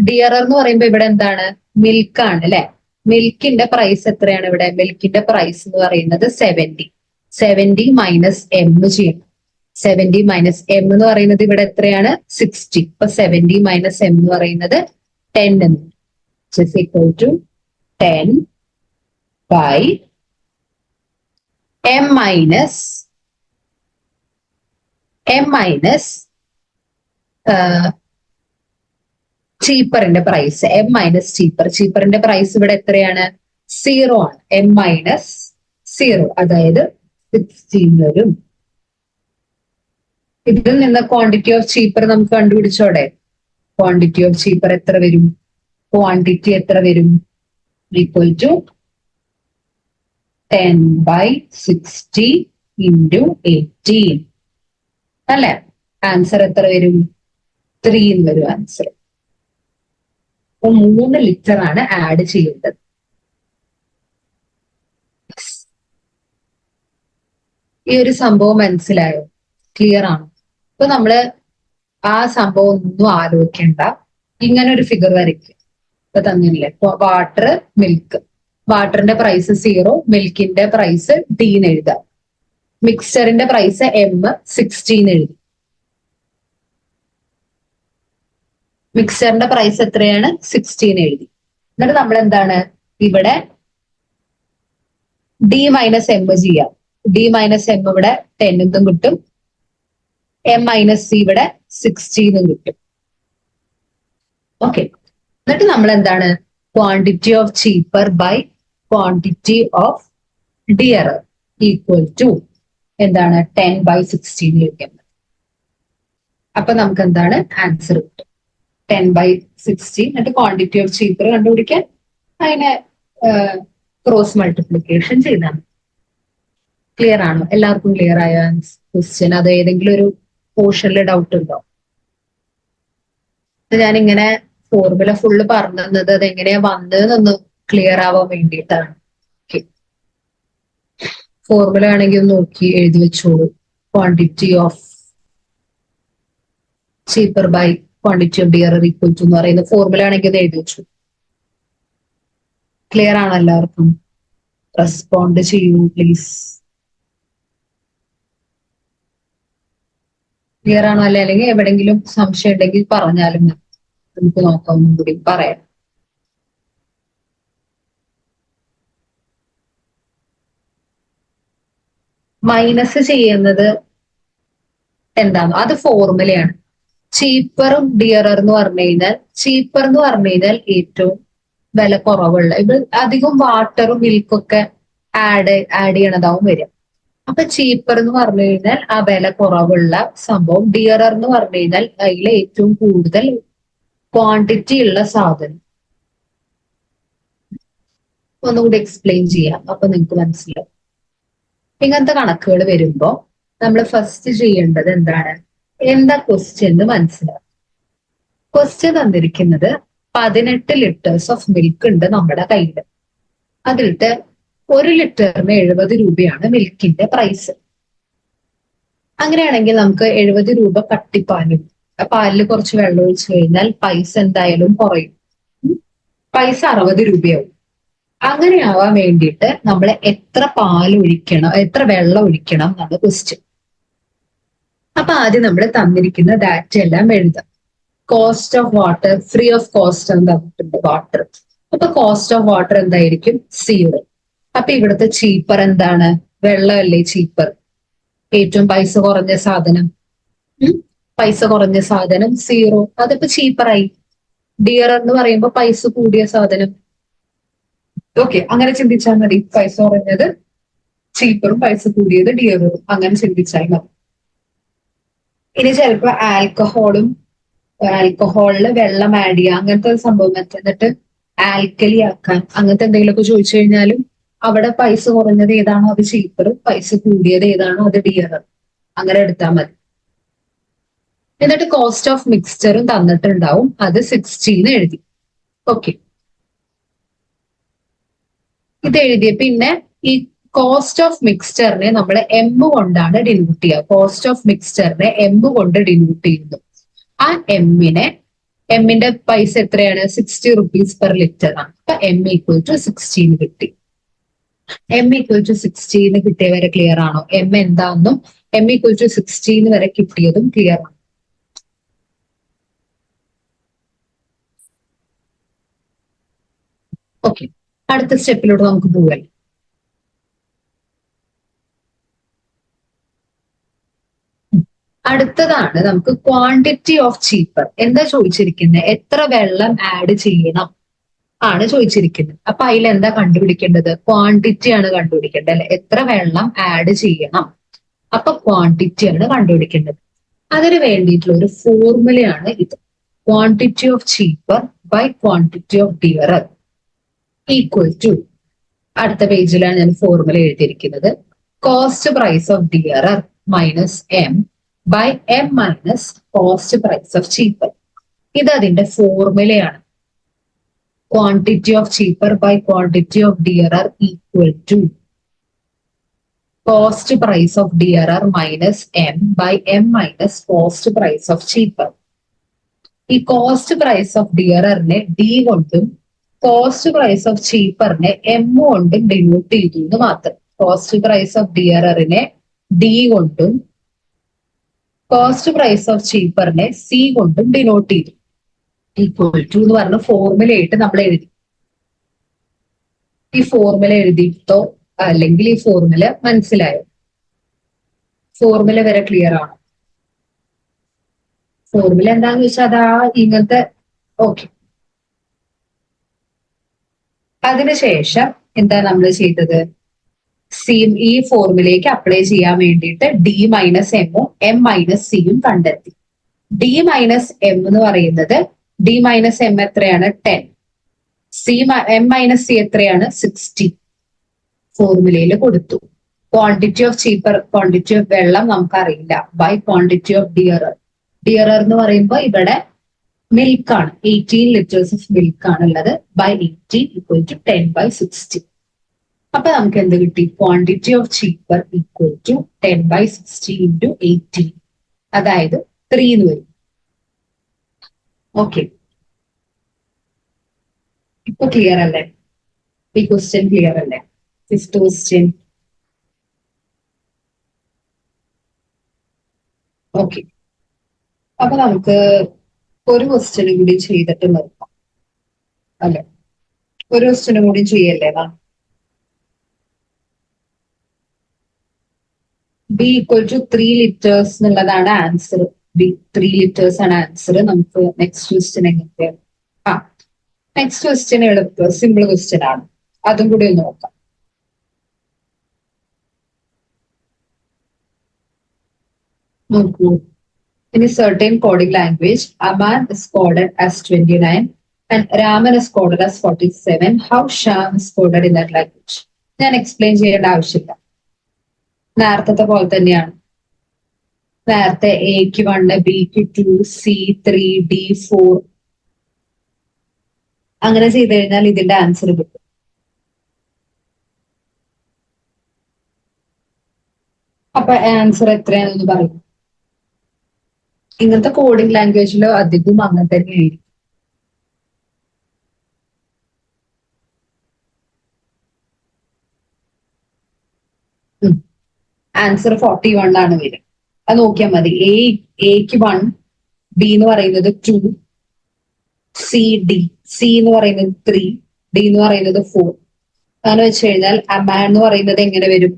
Dearer എന്ന് പറയുമ്പോൾ ഇവിടെ എന്താണ്? മിൽക്കാണ് അല്ലെ. മിൽക്കിന്റെ പ്രൈസ് എത്രയാണ് ഇവിടെ? മിൽക്കിന്റെ പ്രൈസ് എന്ന് പറയുന്നത് 70 മൈനസ് എം ചെയ്യണം. 70 മൈനസ് എം എന്ന് പറയുന്നത് ഇവിടെ എത്രയാണ്? 60. ഇപ്പൊ 70 മൈനസ് എം എന്ന് പറയുന്നത് 10 എന്ന്, equal to 10 by M minus ചീപ്പറിന്റെ പ്രൈസ്. എം മൈനസ് ചീപ്പറിന്റെ പ്രൈസ് ഇവിടെ എത്രയാണ്? 0 ആണ്. എം മൈനസ് 0, അതായത് 16 വരും. ഇതിൽ നിന്ന് ക്വാണ്ടിറ്റി ഓഫ് ചീപ്പർ നമുക്ക് കണ്ടുപിടിച്ചോടെ. ക്വാണ്ടിറ്റി ഓഫ് ചീപ്പർ എത്ര വരും? ക്വാണ്ടിറ്റി എത്ര വരും? ഈക്വൽ ടു 10 ബൈ 60 ഇൻറ്റു 18 അല്ലെ. ആൻസർ എത്ര വരും? 3 എന്ന് വരും ആൻസർ. അപ്പൊ 3 ലിറ്റർ ആണ് ആഡ് ചെയ്യേണ്ടത്. ഈ ഒരു സംഭവം മനസ്സിലായോ? ക്ലിയർ ആണോ? ഇപ്പൊ നമ്മള് ആ സംഭവം ഒന്നും ആലോചിക്കണ്ട, ഇങ്ങനെ ഒരു ഫിഗർ വരയ്ക്കും. ഇപ്പൊ തന്നില്ലേ, വാട്ടർ, മിൽക്ക്. വാട്ടറിന്റെ പ്രൈസ് 0, മിൽക്കിന്റെ പ്രൈസ് D എന്ന് എഴുതാം. മിക്സ്ചറിന്റെ പ്രൈസ് M 16 എഴുതി. മിക്സറിന്റെ പ്രൈസ് എത്രയാണ്? 16 എഴുതി. എന്നിട്ട് നമ്മൾ എന്താണ് ഇവിടെ D മൈനസ് എം ചെയ്യാം. D മൈനസ് എം ഇവിടെ 10 എന്നും കിട്ടും, M മൈനസ് സി ഇവിടെ 16 എന്നും കിട്ടും. ഓക്കെ, എന്നിട്ട് നമ്മൾ എന്താണ്? Quantity of cheaper by quantity of dearer equal to എന്താണ്? 10 ബൈ 16 എഴുതുന്നത്. അപ്പൊ നമുക്ക് എന്താണ് ആൻസർ കിട്ടും? 10 ബൈ 16. എന്നിട്ട് ക്വാണ്ടിറ്റി ഓഫ് ചീപ്പർ കണ്ടുപിടിക്കാൻ അതിനെ ക്രോസ് മൾട്ടിപ്ലിക്കേഷൻ ചെയ്താണ്. ക്ലിയർ ആണോ? എല്ലാവർക്കും ക്ലിയർ ആയ ക്വസ്റ്റ്യൻ? അത് ഏതെങ്കിലും ഒരു പോർഷനിൽ ഡൗട്ട് ഉണ്ടോ? ഞാനിങ്ങനെ ഫോർമുല ഫുള്ള് പറഞ്ഞു തന്നത് അത് എങ്ങനെയാ വന്നതെന്നൊന്ന് ക്ലിയർ ആവാൻ വേണ്ടിയിട്ടാണ്. ഓക്കെ, ഫോർമുല ആണെങ്കിൽ ഒന്ന് നോക്കി എഴുതി വെച്ചോളൂ. Quantity of cheaper by quantity of dearer equal to എന്ന് പറയുന്ന ഫോർമുല ആണെങ്കിൽ ഒന്ന് എഴുതി വെച്ചു. ക്ലിയർ ആണോ എല്ലാവർക്കും? റെസ്പോണ്ട് ചെയ്യൂ പ്ലീസ്. ക്ലിയർ ആണോ? അല്ലെ അല്ലെങ്കിൽ എവിടെങ്കിലും സംശയം ഉണ്ടെങ്കിൽ പറഞ്ഞാലും മതി. നമുക്ക് നോക്കാം, ഒന്നും കൂടി പറയാം. മൈനസ് ചെയ്യുന്നത് എന്താണോ അത് ഫോർമുലയാണ്. ചീപ്പറും ഡിയറർ എന്ന് പറഞ്ഞു കഴിഞ്ഞാൽ, ചീപ്പർ എന്ന് പറഞ്ഞു കഴിഞ്ഞാൽ ഏറ്റവും വില കുറവുള്ള, ഇത് അധികം വാട്ടറും മിൽക്കൊക്കെ ആഡ് ചെയ്യണതാവും വരിക. അപ്പൊ ചീപ്പർ എന്ന് പറഞ്ഞു കഴിഞ്ഞാൽ ആ വില കുറവുള്ള സംഭവം. ഡിയറർ എന്ന് പറഞ്ഞു കഴിഞ്ഞാൽ അതിൽ ഏറ്റവും കൂടുതൽ ക്വാണ്ടിറ്റി ഉള്ള സാധനം. ഒന്നുകൂടി എക്സ്പ്ലെയിൻ ചെയ്യാം, അപ്പൊ നിങ്ങൾക്ക് മനസ്സിലാവും. ഇങ്ങനത്തെ കണക്കുകൾ വരുമ്പോ നമ്മൾ ഫസ്റ്റ് ചെയ്യേണ്ടത് എന്താണ്? എന്താ ക്വസ്റ്റ്യൻ എന്ന് മനസ്സിലാവും. ക്വസ്റ്റ്യൻ തന്നിരിക്കുന്നത് 18 ലിറ്റേഴ്സ് ഓഫ് മിൽക്ക് ഉണ്ട് നമ്മുടെ കയ്യിൽ. അതിലിട്ട് 1 ലിറ്ററിന് 70 രൂപയാണ് മിൽക്കിന്റെ പ്രൈസ്. അങ്ങനെയാണെങ്കിൽ നമുക്ക് 70 രൂപ കട്ടിപ്പാലും, പാലിൽ കുറച്ച് വെള്ളം ഒഴിച്ചു കഴിഞ്ഞാൽ പൈസ എന്തായാലും കുറയും. പൈസ 60 രൂപയാവും. അങ്ങനെയാവാൻ വേണ്ടിയിട്ട് നമ്മൾ എത്ര പാൽ ഒഴിക്കണം, എത്ര വെള്ളം ഒഴിക്കണം എന്നാണ് ക്വസ്റ്റ്യൻ. അപ്പൊ ആദ്യം നമ്മൾ തന്നിരിക്കുന്ന ഡാറ്റ എല്ലാം എഴുതാം. Cost of water, free of cost എന്ന് തന്നിട്ടുണ്ട് വാട്ടർ. അപ്പൊ കോസ്റ്റ് ഓഫ് വാട്ടർ എന്തായിരിക്കും? 0. അപ്പൊ ഇവിടുത്തെ ചീപ്പർ എന്താണ്? വെള്ളമല്ലേ ചീപ്പർ, ഏറ്റവും പൈസ കുറഞ്ഞ സാധനം. പൈസ കുറഞ്ഞ സാധനം 0, അതിപ്പോ ചീപ്പറായി. ഡിയറർ എന്ന് പറയുമ്പോ പൈസ കൂടിയ സാധനം. ഓക്കെ, അങ്ങനെ ചിന്തിച്ചാൽ മതി. പൈസ കുറഞ്ഞത് ചീപ്പറും പൈസ കൂടിയത് ഡിയറും, അങ്ങനെ ചിന്തിച്ചാൽ മതി. ഇനി ചിലപ്പോ ആൽക്കഹോളില് വെള്ളം ആഡ് ചെയ്യുക, അങ്ങനത്തെ ഒരു സംഭവം എന്നിട്ട് ആൽക്കലി ആക്കാൻ, അങ്ങനത്തെ എന്തെങ്കിലുമൊക്കെ ചോദിച്ചു കഴിഞ്ഞാലും അവിടെ പൈസ കുറഞ്ഞത് ഏതാണോ അത് ചീപ്പർ, പൈസ കൂടിയത് ഏതാണോ അത് ഡിയറർ, അങ്ങനെ എടുത്താൽ മതി. എന്നിട്ട് കോസ്റ്റ് ഓഫ് മിക്സ്ചറും തന്നിട്ടുണ്ടാവും, അത് 16 എഴുതി. ഓക്കെ, ഇത് എഴുതിയ പിന്നെ ഈ കോസ്റ്റ് ഓഫ് മിക്സ്ചറിനെ നമ്മൾ എം കൊണ്ടാണ് ഡിനോട്ട് ചെയ്യുക. കോസ്റ്റ് ഓഫ് മിക്സ്ചറിനെ എം കൊണ്ട് ഡിനോട്ട് ചെയ്യുന്നു. ആ എമ്മിന്റെ പൈസ എത്രയാണ്? 60 റുപ്പീസ് പെർ ലിറ്റർ ആണ്. അപ്പൊ എം ഈക്വൽ ടു 16 കിട്ടി. എം ഈക്വൽ ടു 16 കിട്ടിയ വരെ ക്ലിയർ ആണോ? എം എന്താണെന്നും എം ഈക്വൽ ടു 16 വരെ കിട്ടിയതും ക്ലിയർ ആണ്. ഓക്കെ, അടുത്ത സ്റ്റെപ്പിലോട്ട് നമുക്ക് പോകാം. അടുത്തതാണ് നമുക്ക് ക്വാണ്ടിറ്റി ഓഫ് ചീപ്പർ. എന്താ ചോദിച്ചിരിക്കുന്നത്? എത്ര വെള്ളം ആഡ് ചെയ്യണം ആണ് ചോദിച്ചിരിക്കുന്നത്. അപ്പൊ അതിൽ എന്താ കണ്ടുപിടിക്കേണ്ടത്? ക്വാണ്ടിറ്റി ആണ് കണ്ടുപിടിക്കേണ്ടത് അല്ലെ? എത്ര വെള്ളം ആഡ് ചെയ്യണം, അപ്പൊ ക്വാണ്ടിറ്റി ആണ് കണ്ടുപിടിക്കേണ്ടത്. അതിന് വേണ്ടിയിട്ടുള്ള ഒരു ഫോർമുലയാണ് ഇത്. Quantity of cheaper by quantity of dearer equal to, അടുത്ത പേജിലാണ് ഞാൻ ഫോർമുല എഴുതിയിരിക്കുന്നത്, cost price of dearer minus M by M minus cost price of cheaper. ഇത് അതിന്റെ ഫോർമുലയാണ്. Quantity of cheaper by quantity of dearer equal to cost price of dearer minus M by M minus cost price of cheaper. ഈ cost price of ഡിയററിനെ D കൊണ്ടും cost price of ചീപ്പറിനെ M കൊണ്ടും denote ചെയ്തു എന്ന് മാത്രം. Cost price of ഡിയററിനെ D കൊണ്ടും കോസ്റ്റ് പ്രൈസ് ഓഫ് ചീപ്പറിനെ സി കൊണ്ടും ഡിനോട്ട് ചെയ്തു. ഈക്വൽ ടു എന്ന് പറഞ്ഞ ഫോർമുലയായിട്ട് നമ്മൾ എഴുതി. ഈ ഫോർമുല എഴുതിയിട്ടോ അല്ലെങ്കിൽ ഈ ഫോർമുല മനസ്സിലായോ? ഫോർമുല വരെ ക്ലിയർ ആണോ? ഫോർമുല എന്താന്ന് വെച്ചാൽ അതാ ഇങ്ങനത്തെ. ഓക്കെ, അതിനുശേഷം എന്താ നമ്മൾ ചെയ്തത്? ഈ ഫോർമുലയ്ക്ക് അപ്ലൈ ചെയ്യാൻ വേണ്ടിയിട്ട് ഡി മൈനസ് എമ്മും എം മൈനസ് സിയും കണ്ടെത്തി. ഡി മൈനസ് എം എന്ന് പറയുന്നത്, ഡി മൈനസ് എം എത്രയാണ്? 10. എം മൈനസ് സി എത്രയാണ്? 60. ഫോർമുലയിൽ കൊടുത്തു. Quantity of cheaper, quantity of വെള്ളം നമുക്കറിയില്ല, by quantity of dearer. Dearer എന്ന് പറയുമ്പോൾ ഇവിടെ മിൽക്ക് ആണ്, 18 ലിറ്റേഴ്സ് ഓഫ് മിൽക്ക് ആണ് ഉള്ളത്. By 18 equal to 10/60. അപ്പൊ നമുക്ക് എന്ത് കിട്ടി? Quantity of cheaper equal to 10/60 into 18, അതായത് 3 എന്ന് വരും. ഓക്കെ, ഇപ്പൊ ക്ലിയർ അല്ലേ? ഈ ക്വസ്റ്റ്യൻ ക്ലിയർ അല്ലേ? Fifth question. ഓക്കെ, അപ്പൊ നമുക്ക് ഒരു ക്വസ്റ്റ്യനും കൂടി ചെയ്തിട്ട് നിർത്താം അല്ലെ? ഒരു ക്വസ്റ്റ്യനും കൂടി ചെയ്യല്ലേ? ബി ഈക്വൽ ടു 3 ലിറ്റേഴ്സ് എന്നുള്ളതാണ് ആൻസർ. ബി 3 ലിറ്റേഴ്സ് ആണ് ആൻസർ. നമുക്ക് നെക്സ്റ്റ് ക്വസ്റ്റ്യൻ എങ്ങനെയാണ്? ആ, നെക്സ്റ്റ് ക്വസ്റ്റ്യൻ എളുപ്പം സിമ്പിൾ ക്വസ്റ്റ്യൻ ആണ്, അതും കൂടി ഒന്ന് നോക്കാം. നോക്കൂ, in a certain coding language, Aman is coded as 29 and Raman is coded as 47. How Sham is coded in that language? ഞാൻ എക്സ്പ്ലെയിൻ ചെയ്യേണ്ട ആവശ്യമില്ല, നേരത്തെ പോലെ തന്നെയാണ്. നേരത്തെ എക്ക് 1, ബിക്ക് 2, സി 3, ഡി 4 അങ്ങനെ ചെയ്ത് കഴിഞ്ഞാൽ ഇതിന്റെ ആൻസർ കിട്ടും. അപ്പൊ ആൻസർ എത്രയാണെന്ന് പറയും. ഇങ്ങനത്തെ കോഡിംഗ് ലാംഗ്വേജിൽ അധികം അങ്ങനെ തന്നെയായിരിക്കും. ആൻസർ 41 ആണ് വരിക. അത് നോക്കിയാൽ മതി. എക്ക് 1, ബി എന്ന് പറയുന്നത് 2, സി ഡി, സി എന്ന് പറയുന്നത് 3, ഡി എന്ന് പറയുന്നത് 4. അങ്ങനെ വെച്ച് കഴിഞ്ഞാൽ അമാൻ എന്ന് പറയുന്നത് എങ്ങനെ വരും?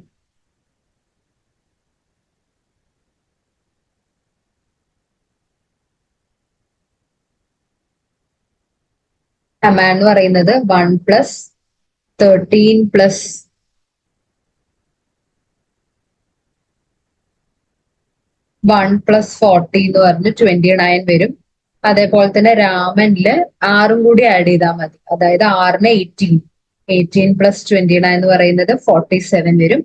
അമാൻ എന്ന് പറയുന്നത് 1 പ്ലസ് 13 പ്ലസ് 1 പ്ലസ് 40 എന്ന് പറഞ്ഞ് 29 വരും. അതേപോലെ തന്നെ രാമനില് 6 കൂടി ആഡ് ചെയ്താൽ മതി, അതായത് 6ന് 18 പ്ലസ് 29 എന്ന് പറയുന്നത് 47 വരും.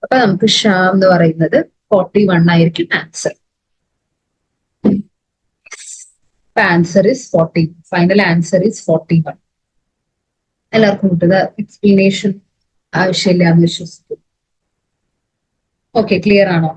അപ്പൊ നമുക്ക് ഷ്യാം എന്ന് പറയുന്നത് 41 ആയിരിക്കും answer. Answer is 40. Final answer is 41. എല്ലാവർക്കും കിട്ടുക എക്സ്പ്ലനേഷൻ ആവശ്യമില്ല എന്ന് വിശ്വസിക്കുന്നു. ഓക്കെ, ക്ലിയർ ആണോ?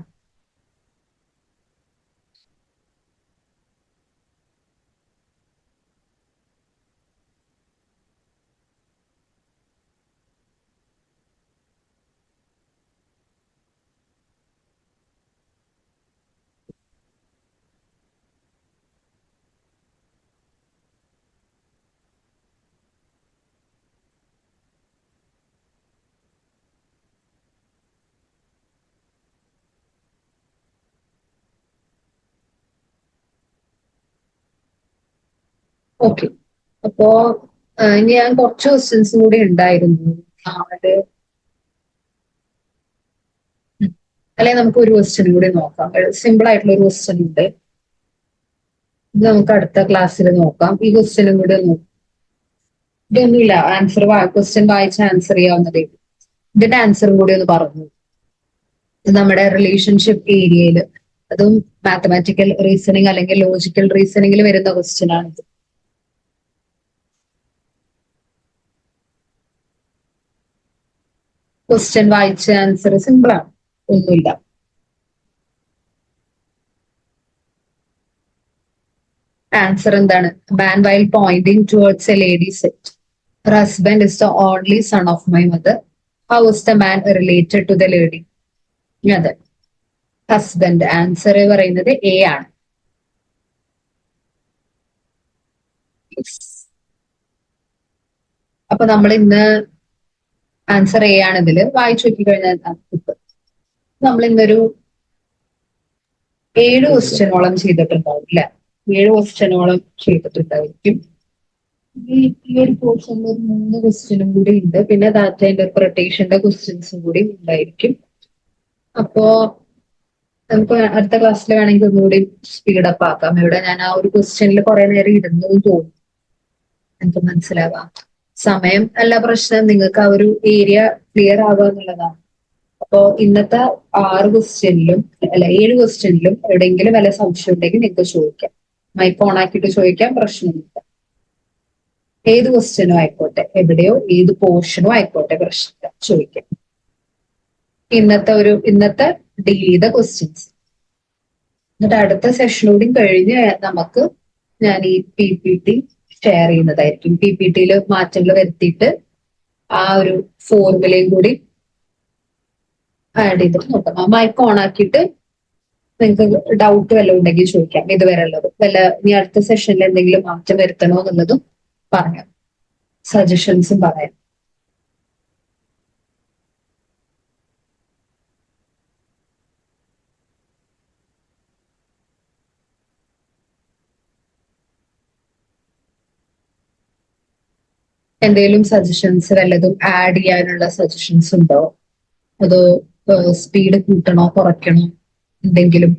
ഓക്കെ, അപ്പോ ഇനി ഞാൻ കുറച്ച് ക്വസ്റ്റ്യൻസും കൂടി ഉണ്ടായിരുന്നു. അല്ലെങ്കിൽ നമുക്ക് ഒരു ക്വസ്റ്റ്യൻ കൂടി നോക്കാം. സിമ്പിൾ ആയിട്ടുള്ള ഒരു ക്വസ്റ്റ്യൻ ഉണ്ട്, ഇത് നമുക്ക് അടുത്ത ക്ലാസ്സിൽ നോക്കാം. ഈ ക്വസ്റ്റ്യനും കൂടി നോക്കാം. ഇതൊന്നുമില്ല, ആൻസർ ക്വസ്റ്റ്യൻ വായിച്ച് ആൻസർ ചെയ്യാവുന്നതേ. ഇതിന്റെ ആൻസറും കൂടി ഒന്ന് പറഞ്ഞു. നമ്മുടെ റിലേഷൻഷിപ്പ് ഏരിയയിൽ, അതും മാത്തമാറ്റിക്കൽ റീസണിങ് അല്ലെങ്കിൽ ലോജിക്കൽ റീസണിങ്ങിൽ വരുന്ന ക്വസ്റ്റ്യൻ ആണിത്. ക്വസ്റ്റ്യൻ വായിച്ച് ആൻസർ സിമ്പിൾ ആണ്, ഒന്നുമില്ല. ആൻസർ എന്താണ്? Man while pointing towards a lady said, her husband is the only son of my mother. How is the man related to the lady? അതെ, husband. Answer പറയുന്നത് A ആണ്. അപ്പൊ നമ്മൾ ഇന്ന് ആൻസർ എ ആണ്. ഇതില് വായിച്ചു നോക്കി കഴിഞ്ഞാൽ നമ്മൾ ഇന്നൊരു 7 ക്വസ്റ്റ്യനോളം ചെയ്തിട്ടുണ്ടാവും അല്ലെ? 7 ക്വസ്റ്റ്യനോളം ചെയ്തിട്ടുണ്ടായിരിക്കും. ഈ ഒരു പോർഷനിൽ ഒരു 3 ക്വസ്റ്റ്യനും കൂടി ഉണ്ട്, പിന്നെ ഡാറ്റ ഇന്റർപ്രിട്ടേഷന്റെ ക്വസ്റ്റ്യൻസും കൂടി ഉണ്ടായിരിക്കും. അപ്പോ നമുക്ക് അടുത്ത ക്ലാസ്സിൽ വേണമെങ്കിൽ ഒന്നുകൂടി സ്പീഡപ്പ് ആക്കാം. ഇവിടെ ഞാൻ ആ ഒരു ക്വസ്റ്റ്യനിൽ കുറെ നേരം ഇരുന്നു തോന്നും, എനിക്ക് മനസ്സിലാവാം. സമയം അല്ല പ്രശ്നം, നിങ്ങൾക്ക് ആ ഒരു ഏരിയ ക്ലിയർ ആവുക എന്നുള്ളതാണ്. അപ്പോ ഇന്നത്തെ 6 ക്വസ്റ്റ്യനിലും അല്ല 7 ക്വസ്റ്റ്യനിലും എവിടെയെങ്കിലും വല്ല സംശയം ഉണ്ടെങ്കിൽ നിങ്ങൾക്ക് ചോദിക്കാം. മൈക്ക് ഓൺ ആക്കിയിട്ട് ചോദിക്കാൻ പ്രശ്നമില്ല. ഏത് ക്വസ്റ്റ്യനും ആയിക്കോട്ടെ, എവിടെയോ ഏത് പോർഷനും ആയിക്കോട്ടെ, പ്രശ്നമില്ല, ചോദിക്കാം. ഇന്നത്തെ ഡീൽ ചെയ്ത ക്വസ്റ്റ്യൻസ്. എന്നിട്ട് അടുത്ത സെഷനോടും കഴിഞ്ഞ് നമുക്ക് ഞാൻ ഈ PPT ഷെയർ ചെയ്യുന്നതായിരിക്കും. PPTയിൽ മാറ്റങ്ങൾ വരുത്തിയിട്ട് ആ ഒരു ഫോർമുലയും കൂടി ആഡ് ചെയ്തിട്ട് നോക്കാം. മൈക്ക് ഓൺ ആക്കിയിട്ട് നിങ്ങൾക്ക് ഡൗട്ട് വല്ലതും ഉണ്ടെങ്കിൽ ചോദിക്കാം. ഇതുവരെ ഉള്ളത് ഇനി അടുത്ത സെഷനിൽ എന്തെങ്കിലും മാറ്റം വരുത്തണോ എന്നുള്ളതും പറയാം, സജഷൻസും പറയാം. എന്തെങ്കിലും സജഷൻസ് വല്ലതും ആഡ് ചെയ്യാനുള്ള സജഷൻസ് ഉണ്ടോ? അതോ സ്പീഡ് കൂട്ടണോ കുറയ്ക്കണോ, എന്തെങ്കിലും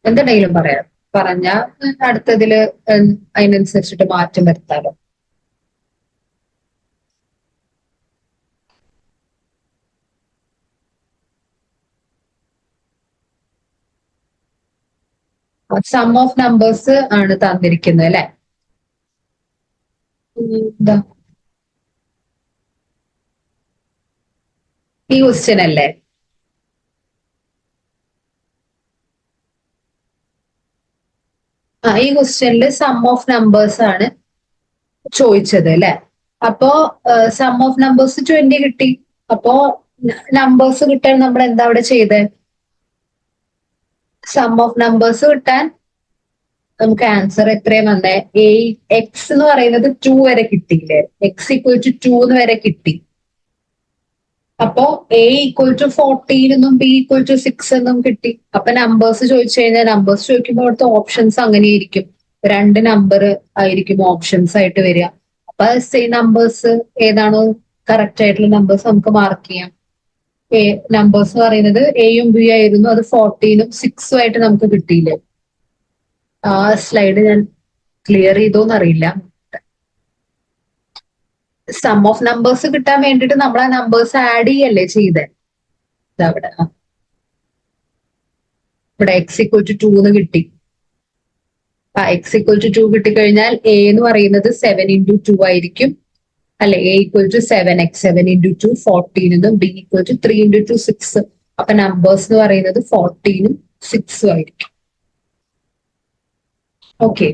എന്തുണ്ടെങ്കിലും പറയാം. പറഞ്ഞാൽ അടുത്തതില് അതിനനുസരിച്ചിട്ട് മാറ്റം വരുത്താലോ. സം ഓഫ് നമ്പേഴ്സ് ആണ് തന്നിരിക്കുന്നത് അല്ലെ? എന്താ ഈ ക്വസ്റ്റ്യൻ അല്ലേ? ഈ ക്വസ്റ്റ്യനിൽ സം ഓഫ് നമ്പേഴ്സ് ആണ് ചോദിച്ചത് അല്ലെ? അപ്പോ സം ഓഫ് നമ്പേഴ്സ് 20 കിട്ടി. അപ്പോ നമ്പേഴ്സ് കിട്ടാൻ നമ്മൾ എന്താ അവിടെ ചെയ്തത്? സം ഓഫ് നമ്പേഴ്സ് കിട്ടാൻ നമുക്ക് ആൻസർ എത്രയും വന്നേ? എക്സ് എന്ന് പറയുന്നത് 2 വരെ കിട്ടിയില്ലേ? എക്സ് ഈക്വൽ ടു 2 വരെ കിട്ടി. അപ്പോ എ ഈക്വൽ ടു 14 എന്നും ബി ഈക്വൽ ടു 6 എന്നും കിട്ടി. അപ്പൊ നമ്പേഴ്സ് ചോദിച്ചു കഴിഞ്ഞാൽ നമ്പേഴ്സ് ചോദിക്കുമ്പോൾ അവിടുത്തെ ഓപ്ഷൻസ് അങ്ങനെയായിരിക്കും. 2 നമ്പർ ആയിരിക്കും ഓപ്ഷൻസ് ആയിട്ട് വരിക. അപ്പൊ സെയിം നമ്പേഴ്സ് ഏതാണോ കറക്റ്റ് ആയിട്ടുള്ള നമ്പേഴ്സ് നമുക്ക് മാർക്ക് ചെയ്യാം. നമ്പേഴ്സ് പറയുന്നത് എയും ബി ആയിരുന്നു, അത് 14ഉം 6ഉം ആയിട്ട് നമുക്ക് കിട്ടിയില്ലേ? ആ സ്ലൈഡ് ഞാൻ ക്ലിയർ ചെയ്തോന്നറിയില്ല. സം ഓഫ് നമ്പേഴ്സ് കിട്ടാൻ വേണ്ടിയിട്ട് നമ്മൾ ആ നമ്പേഴ്സ് ആഡ് ചെയ്യല്ലേ ചെയ്തേ? അവിടെ ഇവിടെ എക്സ് ഇക്വൽ ടു 2 എന്ന് കിട്ടി. എക്സ് ഇക്വൽ ടു 2 കിട്ടിക്കഴിഞ്ഞാൽ എ എന്ന് പറയുന്നത് 7 into 2 ആയിരിക്കും അല്ലെ? A equal to 7x, 7 into 2 14 എന്നും ബി ഈക്വൽ ടു 3 into 2 6. അപ്പൊ നമ്പേഴ്സ് എന്ന് പറയുന്നത് 14ഉം 6ഉം ആയിരിക്കും. ഓക്കെ.